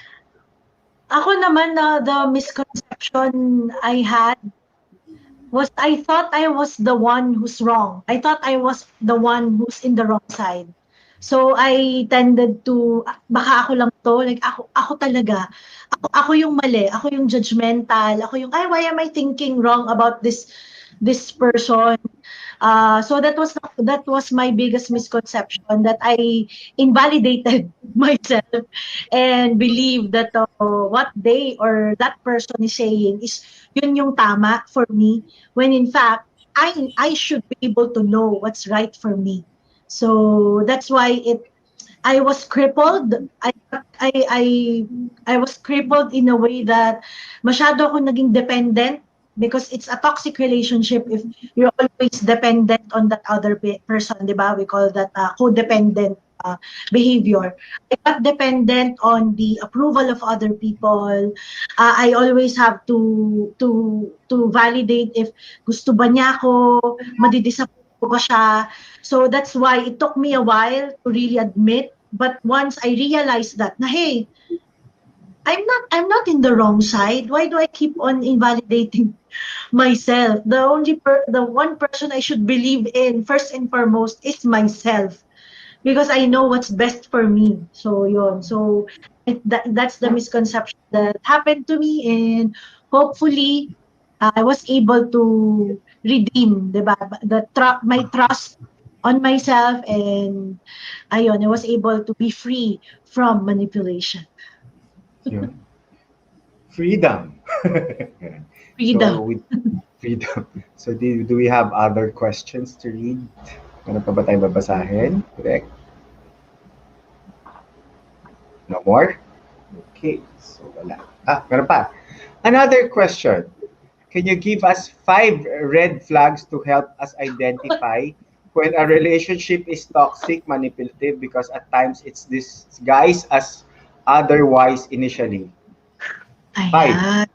S5: Ako naman, the misconception I had was I thought I was the one who's wrong. I thought I was the one who's in the wrong side. So I tended to, baka ako lang to, like ako talaga. Ako yung mali, ako yung judgmental, ako yung, why am I thinking wrong about this person? So that was my biggest misconception, that I invalidated myself and believe that what they or that person is saying is yun yung tama for me, when in fact I should be able to know what's right for me. So that's why I was crippled. I was crippled in a way that masyado ako naging dependent, because it's a toxic relationship if you're always dependent on that other person, di ba? We call that codependent behavior. I got dependent on the approval of other people. I always have to validate if gusto ba niya ako, madidisappoint ko ba siya. So that's why it took me a while to really admit. But once I realized that, na hey, I'm not in the wrong side. Why do I keep on invalidating myself? The one person I should believe in first and foremost is myself, because I know what's best for me. So yun. So that's the misconception that happened to me, and hopefully I was able to redeem, diba? My trust on myself, and ayun, I was able to be free from manipulation.
S4: Yun. Freedom.
S5: Freedom.
S4: So, with freedom. So, do we have other questions to read? Ano pa ba tayong babasahin? Correct? No more? Okay. So, wala. Meron pa. Another question. Can you give us 5 red flags to help us identify when a relationship is toxic, manipulative, because at times it's disguised as otherwise initially? 5.
S5: Ayan.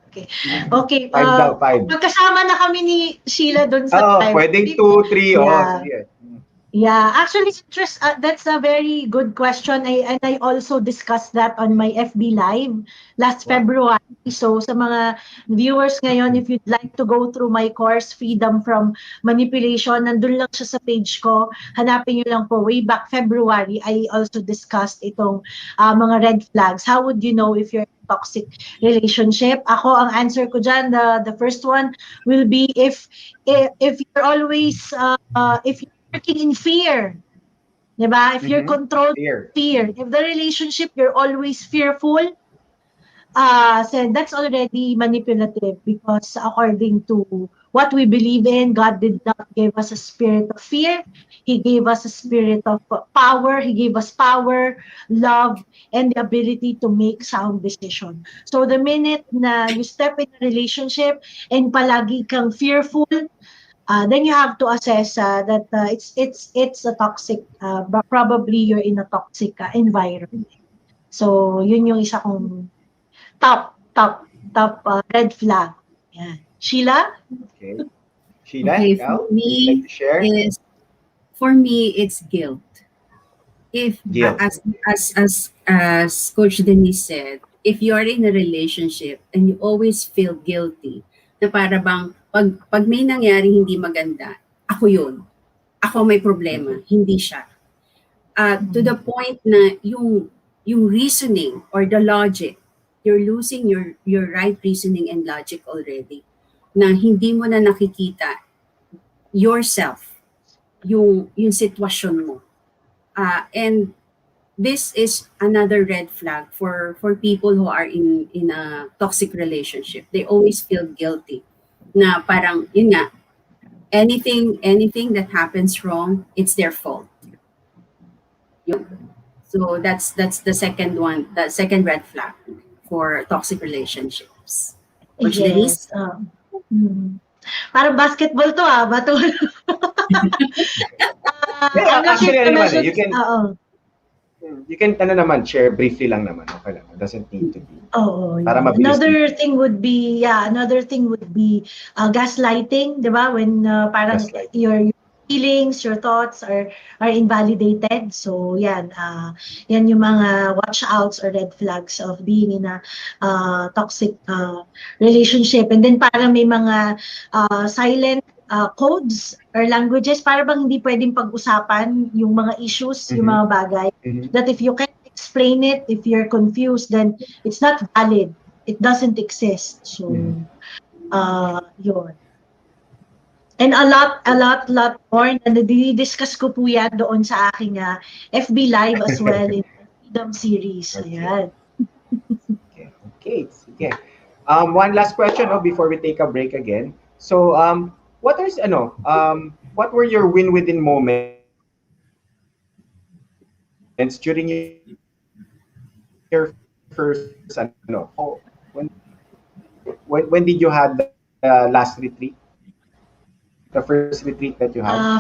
S5: Okay.
S4: 5 daw, 5.
S5: Magkasama na kami ni Sheila doon sa
S4: Oo,
S5: live.
S4: pwedeng 2, 3.
S5: Yeah.
S4: Oh, sige.
S5: Yeah, actually, that's a very good question. And I also discussed that on my FB Live last
S4: Wow.
S5: February. So sa mga viewers ngayon, if you'd like to go through my course, Freedom from Manipulation, nandun lang siya sa page ko. Hanapin niyo lang po. Way back February, I also discussed itong mga red flags. How would you know if you're in a toxic relationship? Ako, ang answer ko dyan, the first one will be if you're always, if working in fear, 'di ba? If you're
S4: Mm-hmm.
S5: controlled
S4: Fear.
S5: by fear, if the relationship you're always fearful, so that's already manipulative because according to what we believe in, God did not give us a spirit of fear. He gave us a spirit of power. He gave us power, love, and the ability to make sound decision. So the minute na you step in a relationship and palagi kang fearful, then you have to assess that it's a toxic, probably you're in a toxic environment. So yun yung isa kong top red flag. Yan. Sheila?
S4: Okay. Sheila,
S6: Okay,
S4: ikaw? Would you like to share?
S6: for me it's guilt. If
S4: Guilt.
S6: as Coach Denise said, if you are in a relationship and you always feel guilty, na para bang pag may nangyari hindi maganda, ako yun. Ako may problema, hindi siya. To the point na yung reasoning or the logic, you're losing your right reasoning and logic already. Na hindi mo na nakikita yourself, yung sitwasyon mo. And this is another red flag for people who are in a toxic relationship. They always feel guilty. Na parang yun nga, anything that happens wrong, it's their fault. Yun. So that's the second one, the second red flag for toxic relationships. Coach Denise?
S5: Yes. Parang basketball to bato.
S4: Yeah,
S5: I'm not sure
S4: actually,
S5: if
S4: ano
S5: I
S4: naman
S5: mentioned,
S4: you can, ano naman, share briefly lang naman. Okay lang. It doesn't need to be. Para
S5: yeah.
S4: mabilis
S5: Another thing would be gaslighting, 'di ba? When parang
S4: gaslight.
S5: your feelings, your thoughts are invalidated. So yan, yan yung mga watch outs or red flags of being in a toxic relationship. And then parang may mga silent codes or languages, para bang hindi pwedeng pag-usapan yung mga issues, yung
S4: Mm-hmm.
S5: mga bagay.
S4: Mm-hmm.
S5: That if you can't explain it, if you're confused, then it's not valid. It doesn't exist. So, yun. And a lot more na dinidiscuss ko po yan doon sa aking FB Live as well in the Freedom Series.
S4: Okay.
S5: Ayan.
S4: Okay. Sige. One last question before we take a break again. So, what were your win within moments during your first when did you have the last retreat? The first retreat that you had?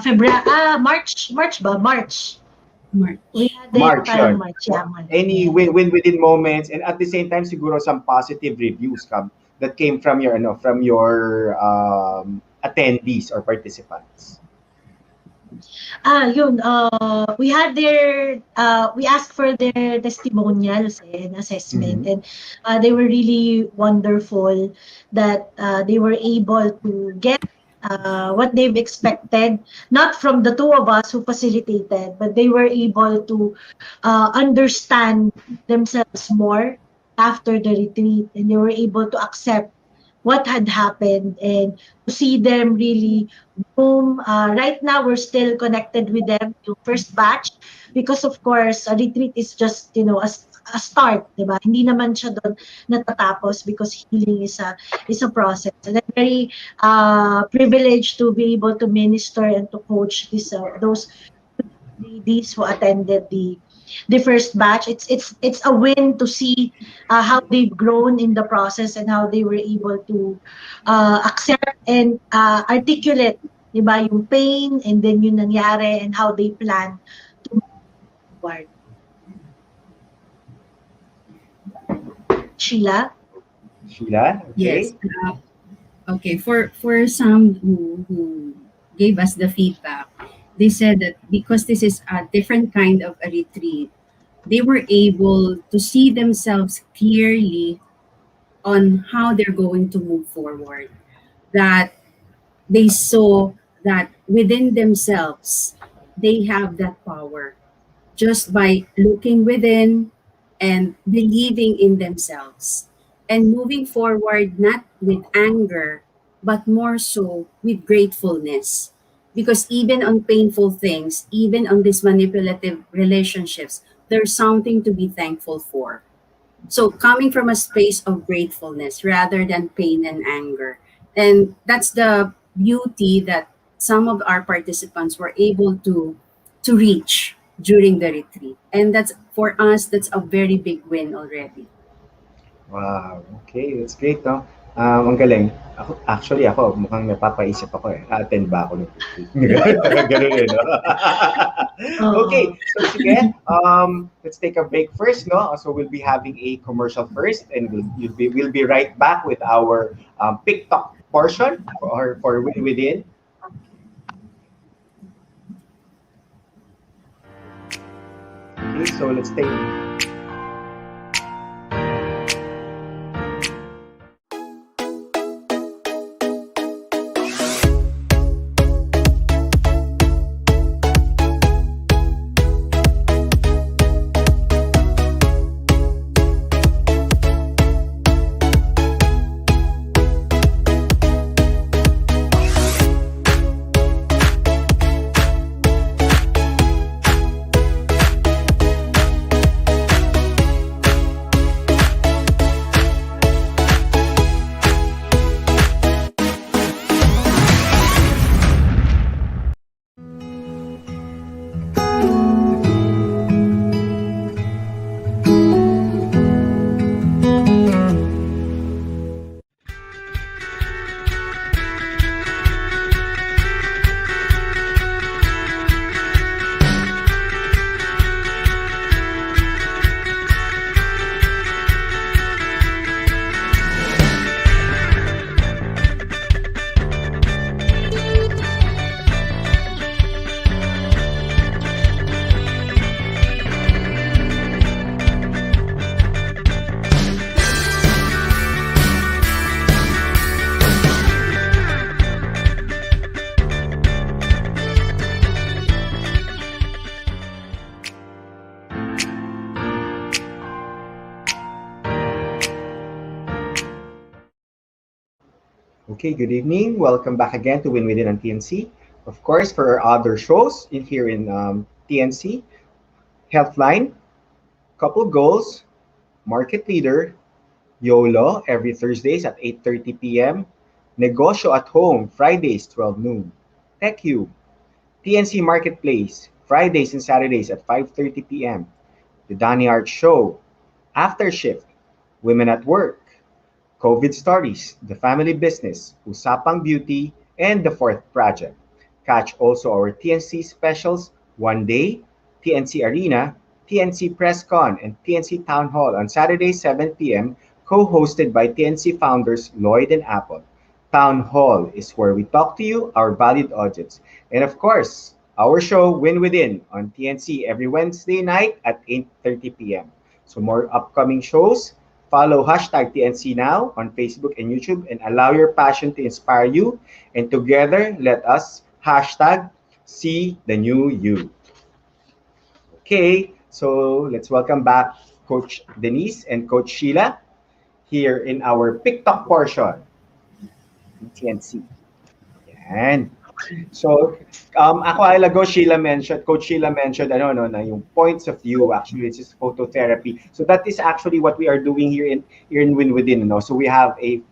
S5: March ba? March. We had
S4: March,
S5: parang
S4: yun.
S5: March. Yeah, March.
S4: Any win within moments, and at the same time siguro some positive reviews that came from your attendees or participants.
S5: Yun, we had we asked for their testimonials and assessment, and they were really wonderful that they were able to get what they've expected, not from the two of us who facilitated, but they were able to understand themselves more after the retreat, and they were able to accept what had happened and to see them really bloom. Right now, we're still connected with them, yung first batch, because of course, a retreat is just, a start, di ba? Hindi naman siya doon natatapos because healing is a process. And I'm very privileged to be able to minister and to coach those ladies who attended the first batch. It's a win to see how they've grown in the process and how they were able to accept and articulate, di ba, yung pain and then yung nangyari and how they plan to move forward. Sheila?
S4: Okay.
S6: Yes. Okay. For some who gave us the feedback, They said that because this is a different kind of a retreat, they were able to see themselves clearly on how they're going to move forward. That they saw that within themselves, they have that power just by looking within and believing in themselves and moving forward not with anger but more so with gratefulness, because even on painful things, even on these manipulative relationships, there's something to be thankful for. So coming from a space of gratefulness rather than pain and anger. And that's the beauty that some of our participants were able to reach during the retreat. And that's for us, that's a very big win already.
S4: Wow, okay, that's great, no? Ang galing. Ako, mukhang napapaisip ako eh. Attend ba ako ng retreat? Ganun eh, no?
S5: Oo.
S4: Okay, so sige, let's take a break first, no? So we'll be having a commercial first, and we'll be right back with our Pick Talk portion for Win Within. Okay, so let's take. Okay, good evening. Welcome back again to Win Within on TNC. Of course, for our other shows in here in TNC, Healthline, Couple Goals, Market Leader, YOLO every Thursdays at 8:30 p.m., Negosyo at Home Fridays 12 noon, TechU, TNC Marketplace Fridays and Saturdays at 5:30 p.m., The Donny Art Show, After Shift, Women at Work, COVID Stories, The Family Business, Usapang Beauty, and The Fourth Project. Catch also our TNC specials One Day, TNC Arena, TNC PressCon, and TNC Town Hall on Saturday 7 p.m., co-hosted by TNC founders Lloyd and Apple. Town Hall is where we talk to you, our valued audience. And of course, our show Win Within on TNC every Wednesday night at 8:30 p.m. So more upcoming shows. Follow hashtag TNC Now on Facebook and YouTube and allow your passion to inspire you. And together, let us hashtag see the new you. Okay, so let's welcome back Coach Denise and Coach Sheila here in our Pick Talk portion. TNC. Yan. So, ako a while ago, Coach Sheila mentioned, no, na yung points of view, actually, it's just phototherapy. So that is actually what we are doing here in Win Within, no? So we have a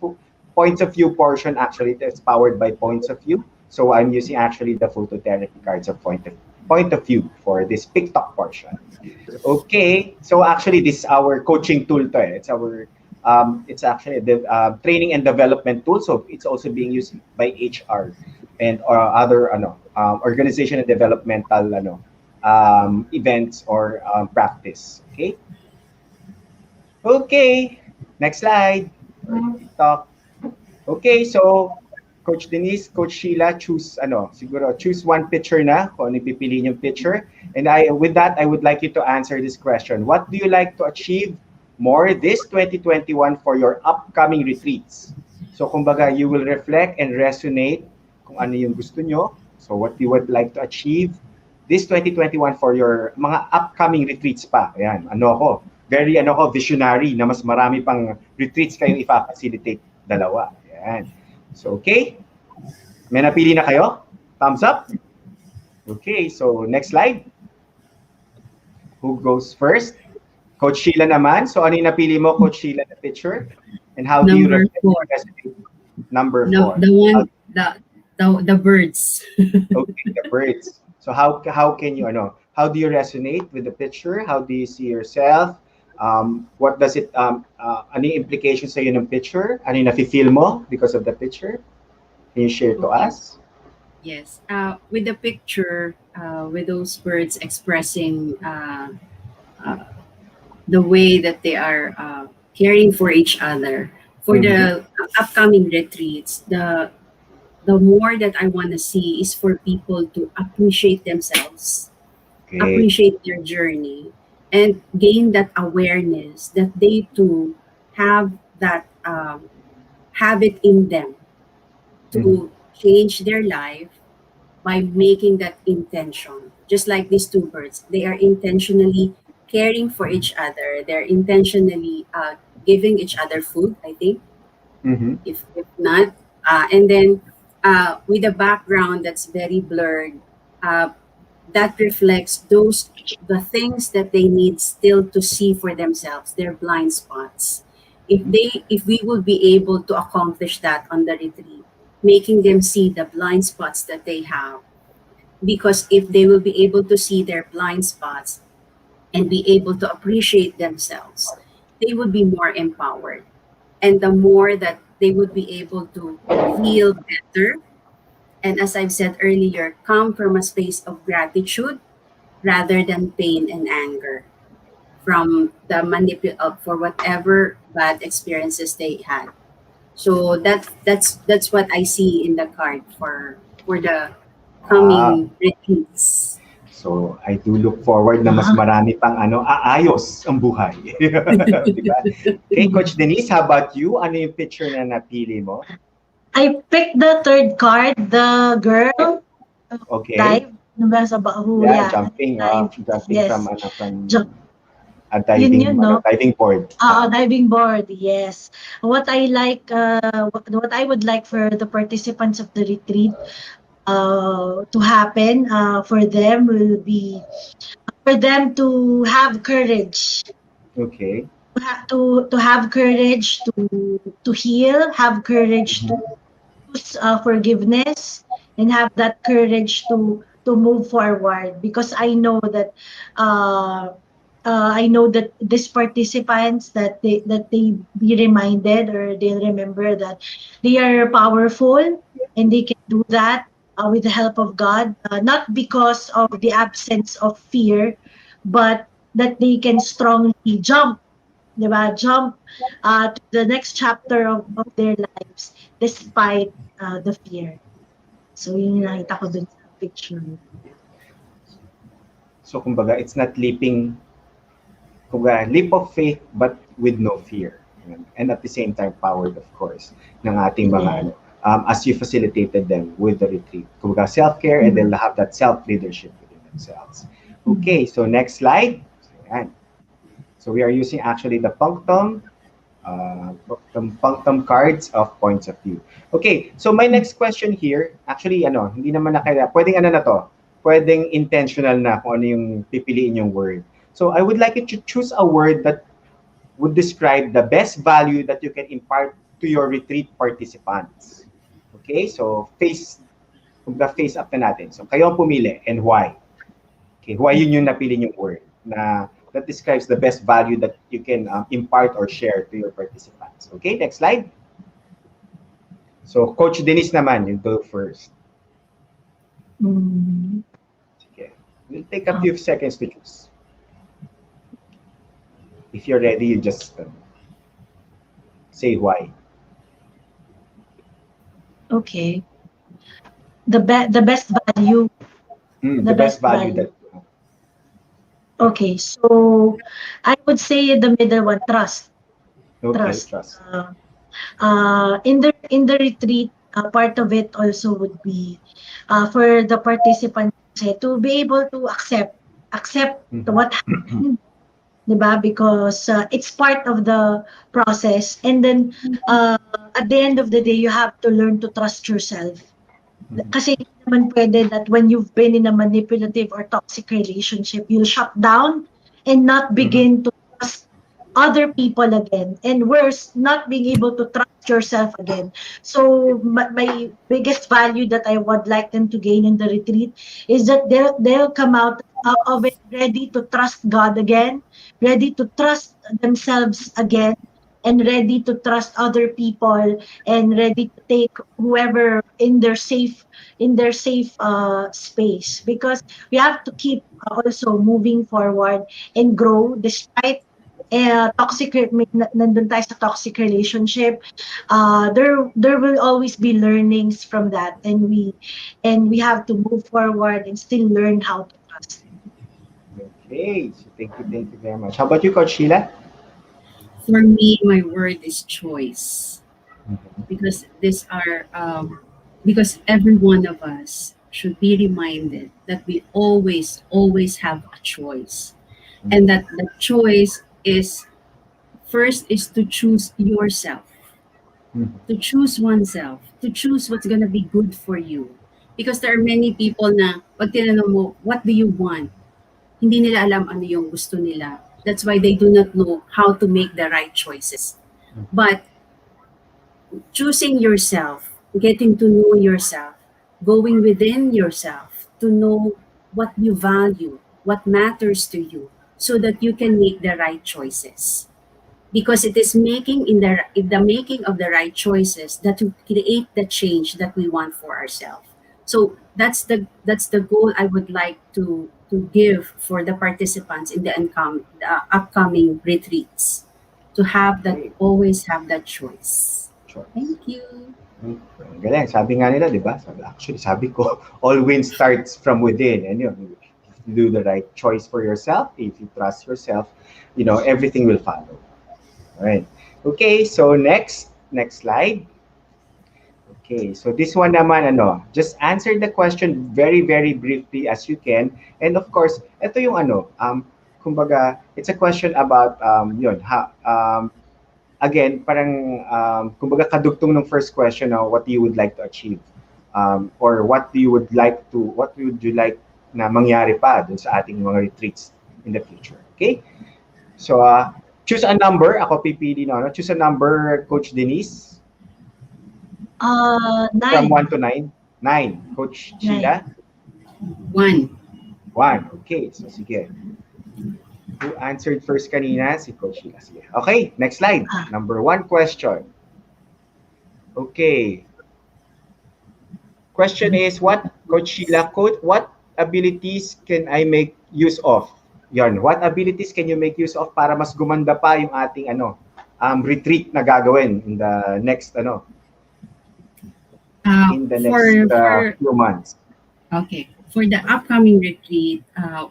S4: points of view portion, actually, that's powered by points of view. So I'm using actually the phototherapy cards of point of view for this Pick Talk portion. Okay, so actually, this is our coaching tool to eh. It's actually a training and development tool, so it's also being used by HR and other organization and developmental events or practice. Okay, next slide. Talk. Okay, so Coach Denise, Coach Sheila, choose choose one picture na kung ano pipiliin yung picture. And with that, I would like you to answer this question. What do you like to achieve more this 2021 for your upcoming retreats? So kumbaga, you will reflect and resonate kung ano yung gusto nyo. So what you would like to achieve this 2021 for your mga upcoming retreats pa. Ayan, very visionary na mas marami pang retreats kayong ipa-facilitate. Dalawa. Ayan. So, okay. May napili na kayo? Thumbs up? Okay, so next slide. Who goes first? Coach Sheila naman. So, ano yung napili mo, Coach Sheila, the picture? And how do you resonate? Number 4.
S6: The one, the birds.
S4: Okay, the birds. So how can you how do you resonate with the picture? How do you see yourself? What does it ano yung implications sa ng picture? Ano yung nafe-feel mo because of the picture? Can you share to us?
S6: Yes. With the picture, with those birds expressing the way that they are caring for each other. For the upcoming retreats, the more that I want to see is for people to appreciate themselves, appreciate their journey, and gain that awareness that they too have that habit in them to change their life by making that intention. Just like these two birds, they are intentionally caring for each other. They're intentionally giving each other food, I think. If not, and then with a background that's very blurred, that reflects the things that they need still to see for themselves, their blind spots. If we will be able to accomplish that on the retreat, making them see the blind spots that they have, because if they will be able to see their blind spots and be able to appreciate themselves, they would be more empowered. And the more that they would be able to feel better, and as I've said earlier, come from a space of gratitude rather than pain and anger from the for whatever bad experiences they had. So that's what I see in the card for the coming retreats.
S4: So, I do look forward na mas marami pang aayos ang buhay. Diba? Okay, Coach Denise, how about you? Ano yung picture na napili mo?
S5: I picked the third card, the girl.
S4: Okay.
S5: Dive. Sa baho.
S4: Yeah, jumping
S5: yes.
S4: from a diving diving board.
S5: Diving board, yes. What I like, what I would like for the participants of the retreat to happen for them will be for them to have courage.
S4: Okay.
S5: To have courage to heal, have courage to choose forgiveness, and have that courage to move forward. Because I know that these participants that they be reminded, or they'll remember that they are powerful and they can do that with the help of God, not because of the absence of fear, but that they can strongly jump, diba? Jump to the next chapter of their lives despite the fear. So yun yung nakita ko dun sa picture.
S4: So kumbaga, it's not leap of faith but with no fear. And at the same time, powered, of course, ng ating mga as you facilitated them with the retreat. Kumbaga, self-care, and they'll have that self-leadership within themselves. Okay, so next slide. So we are using actually the punctum cards of points of view. Okay, so my next question here, actually, hindi naman na kaya, pwedeng intentional na kung ano yung pipiliin yung word. So I would like you to choose a word that would describe the best value that you can impart to your retreat participants. Okay, so face up na natin. So kayo ang pumili, and why? Okay, why yun yung napili yung word na that describes the best value that you can impart or share to your participants. Okay, next slide. So Coach Denise naman, you go first. Okay, we'll take a few seconds to choose. If you're ready, you just say why.
S5: Okay. The best value.
S4: The best value that.
S5: Okay, so I would say the middle one, trust.
S4: Okay,
S5: Trust.
S4: trust.
S5: In the retreat, part of it also would be for the participants to be able to accept what happened, 'di ba? Because it's part of the process. And then at the end of the day, you have to learn to trust yourself. Kasi hindi naman pwede that when you've been in a manipulative or toxic relationship, you'll shut down and not begin to trust other people again. And worse, not being able to trust yourself again. So my biggest value that I would like them to gain in the retreat is that they'll come out of it ready to trust God again, ready to trust themselves again, and ready to trust other people, and ready to take whoever in their safe space, because we have to keep also moving forward and grow despite nandun tayo sa toxic relationship. There will always be learnings from that, and we have to move forward and still learn how to trust.
S4: Okay, so thank you very much. How about you, Coach Sheila?
S6: For me, my word is choice, because because every one of us should be reminded that we always have a choice, and that the choice is first is to choose yourself, to choose oneself, to choose what's gonna be good for you. Because there are many people na pag tinanong mo, what do you want? Hindi nila alam ano yung gusto nila. That's why they do not know how to make the right choices. But choosing yourself, getting to know yourself, going within yourself to know what you value, what matters to you, so that you can make the right choices. Because it is making in the making of the right choices that will create the change that we want for ourselves. So that's the goal I would like to give for the participants in the upcoming retreats, to have that, always have that choice.
S4: Choice.
S6: Thank you.
S4: Galing. Sabi nga nila, di ba? Sabi ko, all win starts from within. And yun, if you do the right choice for yourself, if you trust yourself, everything will follow. All right. Okay, so next slide. Okay, so this one naman, just answer the question very, very briefly as you can. And of course, ito yung kumbaga, it's a question about, again, parang, kumbaga kadugtong ng first question, what you would like to achieve? Or what would you like na mangyari pa dun sa ating mga retreats in the future? Okay? So, choose a number. Ako pipili na, choose a number, Coach Denise.
S5: 9.
S4: From 1 to 9. 9. Coach Sheila?
S6: 1.
S4: 1. Okay, so sige. Who answered first kanina? Si Coach Sheila. Sige. Okay, next slide. Number 1 question. Okay. Question is, Coach Sheila, what abilities can I make use of? Yan. What abilities can you make use of para mas gumanda pa yung ating retreat na gagawin in the next few months?
S6: Okay. For the upcoming retreat,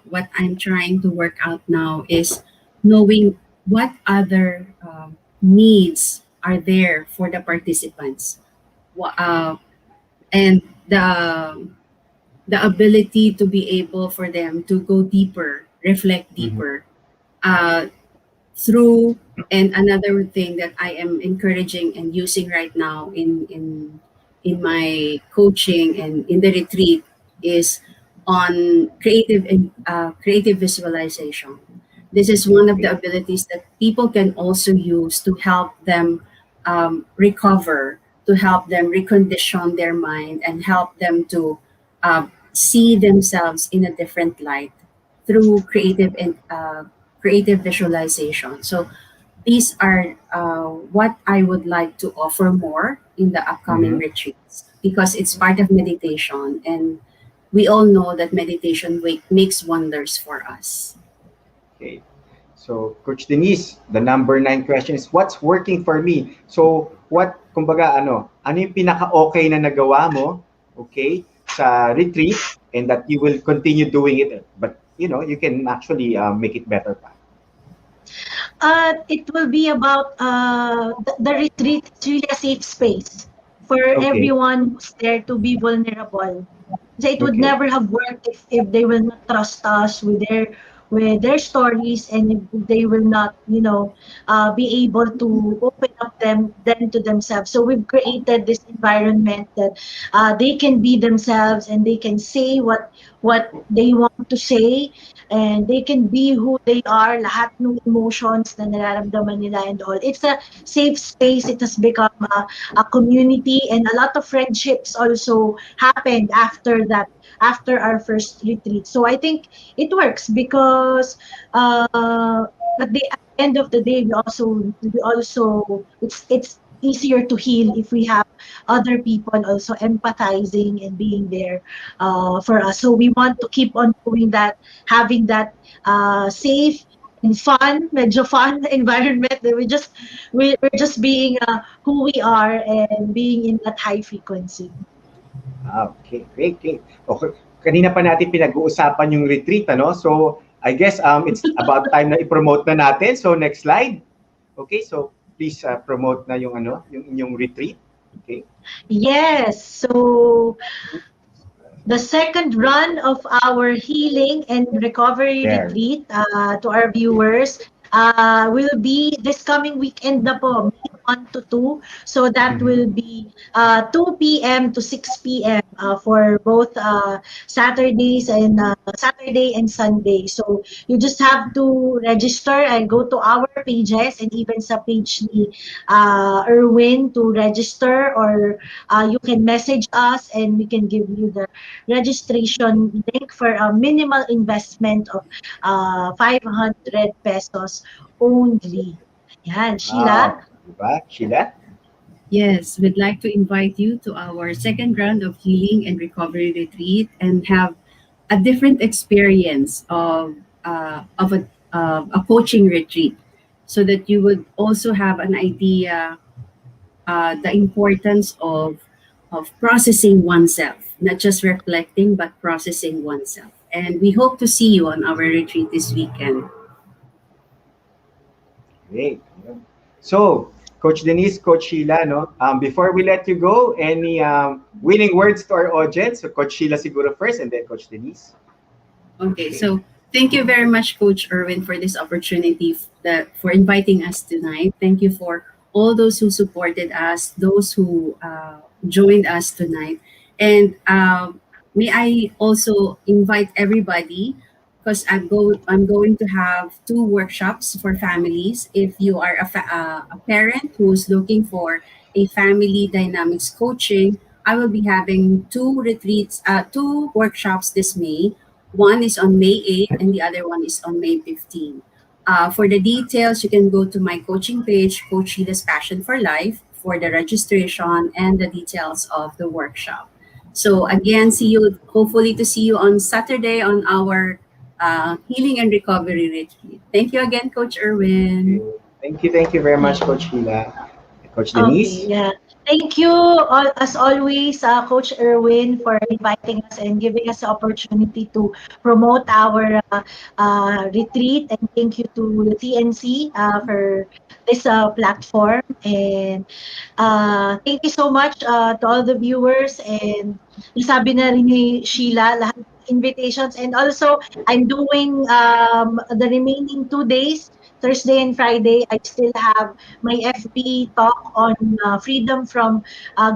S6: what I'm trying to work out now is knowing what other needs are there for the participants, and the ability to be able for them to go deeper, reflect deeper, through. And another thing that I am encouraging and using right now in my coaching and in the retreat is on creative visualization. This is one of the abilities that people can also use to help them recover, to help them recondition their mind, and help them to see themselves in a different light through creative visualization. So these are what I would like to offer more in the upcoming retreats, because it's part of meditation, and we all know that meditation makes wonders for us.
S4: Okay. So, Coach Denise, the number 9 question is, what's working for me? So, kumbaga ano yung pinaka-okay na nagawa mo, okay, sa retreat, and that you will continue doing it, but you can actually make it better pa.
S5: It will be about the retreat is really a safe space for
S4: Okay.
S5: everyone who's there to be vulnerable. So it would
S4: Okay.
S5: never have worked if they will not trust us with their stories, and if they will not, be able to open up them to themselves. So we've created this environment that they can be themselves, and they can say what they want to say, and they can be who they are, lahat ng emotions na nararamdaman nila and all. It's a safe space. It has become a community, and a lot of friendships also happened after our first retreat. So I think it works because at the end of the day, we also it's easier to heal if we have other people also empathizing and being there for us. So we want to keep on doing that, having that safe and fun, medyo fun environment that we're just being who we are and being in that high frequency.
S4: Okay, great, great. Okay, kanina pa natin pinag-uusapan yung retreat, So, I guess it's about time na i-promote na natin. So, next slide. Okay, so please promote na yung yung inyong retreat. Okay.
S5: Yes. So the second run of our healing and recovery
S4: There.
S5: retreat to our viewers will be this coming weekend na po, May 1 to 2. So that will be 2 p.m. to 6 p.m. For both Saturday and Sunday. So you just have to register and go to our pages, and even sa page ni Erwin to register, or you can message us and we can give you the registration link for a minimal investment of 500 pesos only. Yan, Sheila.
S4: Wow. Diba, Sheila?
S6: Yes, we'd like to invite you to our second round of healing and recovery retreat and have a different experience of a coaching retreat, so that you would also have an idea the importance of processing oneself, not just reflecting but processing oneself. And we hope to see you on our retreat this weekend.
S4: Great. So, Coach Denise, Coach Sheila, before we let you go, any winning words to our audience? So, Coach Sheila siguro first, and then Coach Denise.
S6: Okay, so thank you very much, Coach Erwin, for this opportunity, for inviting us tonight. Thank you for all those who supported us, those who joined us tonight. And may I also invite everybody, because I'm going to have 2 workshops for families. If you are a parent who's looking for a family dynamics coaching, I will be having 2 workshops this May. One is on May 8th and the other one is on May 15th. For the details, you can go to my coaching page, Coach Sheila's Passion for Life, for the registration and the details of the workshop. So again, hopefully to see you on Saturday on our healing and recovery retreat. Thank you again, Coach Erwin.
S4: Thank you very much, Coach Sheila. Coach
S5: Okay,
S4: Denise?
S5: yeah. Thank you, as always, Coach Erwin, for inviting us and giving us the opportunity to promote our retreat. And thank you to the TNC for this platform. And thank you so much to all the viewers. And nasabi na rin ni Sheila lahat ng invitations. And also, I'm doing the remaining 2 days, Thursday and Friday. I still have my FB talk on freedom from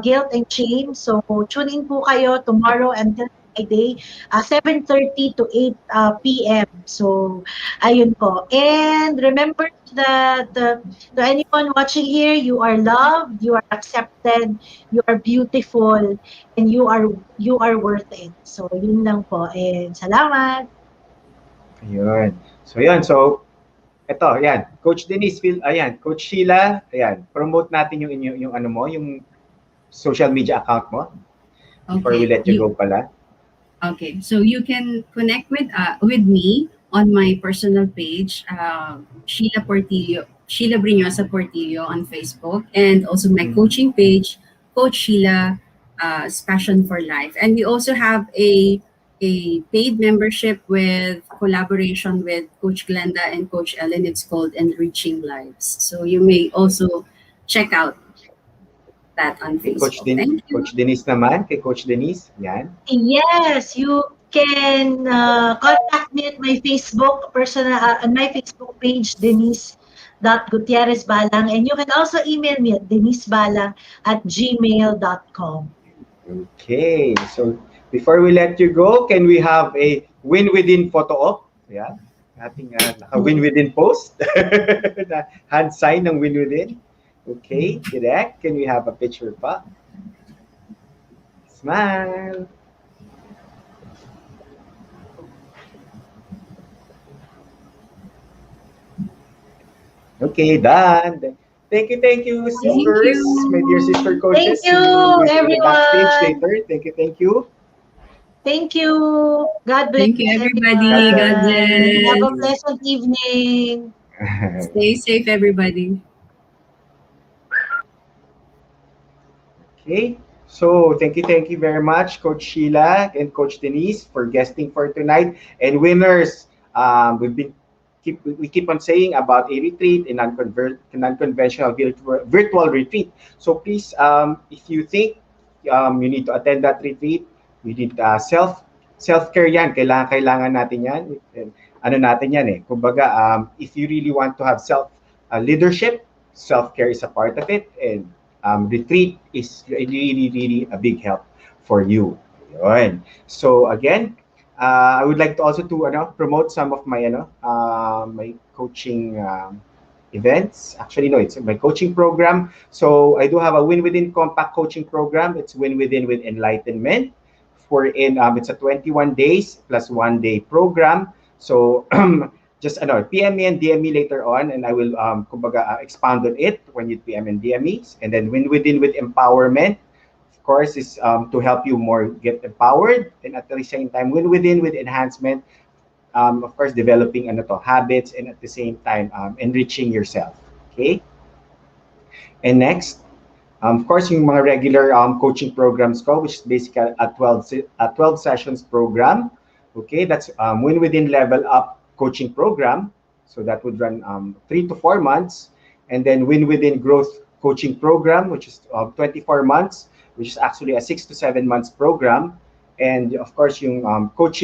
S5: guilt and shame. So tune in po kayo tomorrow until Friday, 7:30 to 8 p.m. So ayun po. And remember that to anyone watching here, you are loved, you are accepted, you are beautiful, and you are worth it. So yun lang po. And salamat.
S4: Ayun. So, yun. So, ito, ayan. Coach Denise, ayan. Coach Sheila, ayan. Promote natin yung social media account mo before we let you go pala.
S6: Okay, so you can connect with me on my personal page, Sheila Portillo Sheila Brinosa Portillo on Facebook, and also my coaching page, Coach Sheila Passion for Life. And we also have a paid membership with collaboration with Coach Glenda and Coach Ellen. It's called Enriching Lives. So you may also check out that on Facebook. Thank you.
S4: Coach Denise naman, kay Coach Denise, yan.
S5: Yes, you can contact me at my Facebook on my Facebook page, Denise.Gutierrez Balang, and you can also email me at denisebalang@gmail.com.
S4: Okay, so before we let you go, can we have a win within photo op? Yeah, ating naka-win within post. Na hand sign ng win within. Okay, direct. Can we have a picture pa? Smile. Okay, done. Thank you, sisters. My dear sister coaches.
S5: Thank you, everyone.
S4: Backstage later. Thank you.
S5: Thank you. God bless.
S6: Thank you, everybody. God bless.
S5: Have a pleasant evening.
S6: Stay safe, everybody.
S4: Okay, so thank you very much, Coach Sheila and Coach Denise, for guesting for tonight. And winners, we keep on saying about a retreat, a non-conventional virtual retreat. So please, if you think you need to attend that retreat, you need self-care yan. Kailangan natin yan. Ano natin yan eh. Kumbaga, if you really want to have leadership, self-care is a part of it. And retreat is really a big help for you. Yun. So again, I would like to also promote some of my my coaching events. Actually, no, it's my coaching program. So I do have a Win Within Compact coaching program. It's Win Within with Enlightenment. It's a 21 days plus 1 day program. So just PM me and DM me later on, and I will expand on it when you PM and DM me. And then Win Within with Empowerment, of course, is to help you more get empowered, and at the same time Win Within with Enhancement, of course, developing habits, and at the same time enriching yourself. Okay. And next, of course, yung mga regular coaching programs ko, which is basically a 12 sessions program. Okay, that's Win Within Level Up coaching program. So that would run 3 to 4 months. And then Win Within Growth coaching program, which is 24 months, which is actually a 6 to 7 months program. And of course, yung coach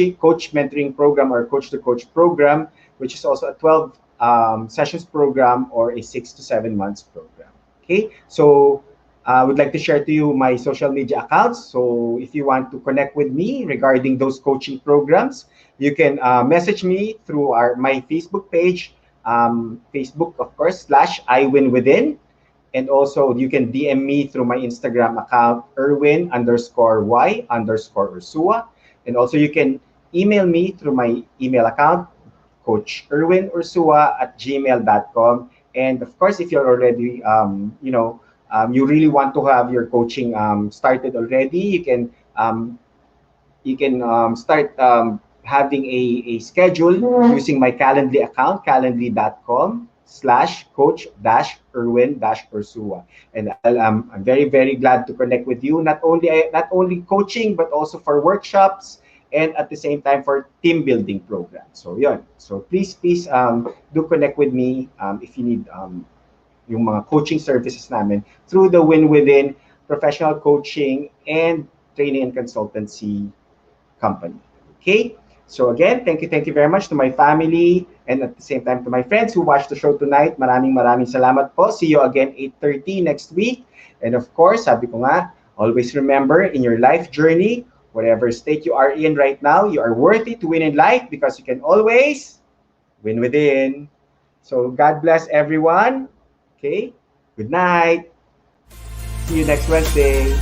S4: mentoring program or coach to coach program, which is also a 12 sessions program or a 6 to 7 months program. Okay, so I would like to share to you my social media accounts. So if you want to connect with me regarding those coaching programs, you can message me through my Facebook page, Facebook, of course, /IWinWithin. And also you can DM me through my Instagram account, Erwin_Y_Ursua. And also you can email me through my email account, Coach Erwin Ursua @gmail.com. And of course, if you're already, you really want to have your coaching started already, you can start having a schedule using my Calendly account, calendly.com/coach-erwin-ursua. And I'm very, very glad to connect with you, not only coaching, but also for workshops, and at the same time for team building programs. So yun. So please do connect with me if you need yung mga coaching services namin through the Win Within professional coaching and training and consultancy company. Okay? So again, thank you very much to my family, and at the same time to my friends who watched the show tonight. Maraming salamat po. See you again 8:30 next week. And of course, sabi ko nga, always remember in your life journey, whatever state you are in right now, you are worthy to win in life because you can always win within. So God bless everyone. Okay, good night. See you next Wednesday.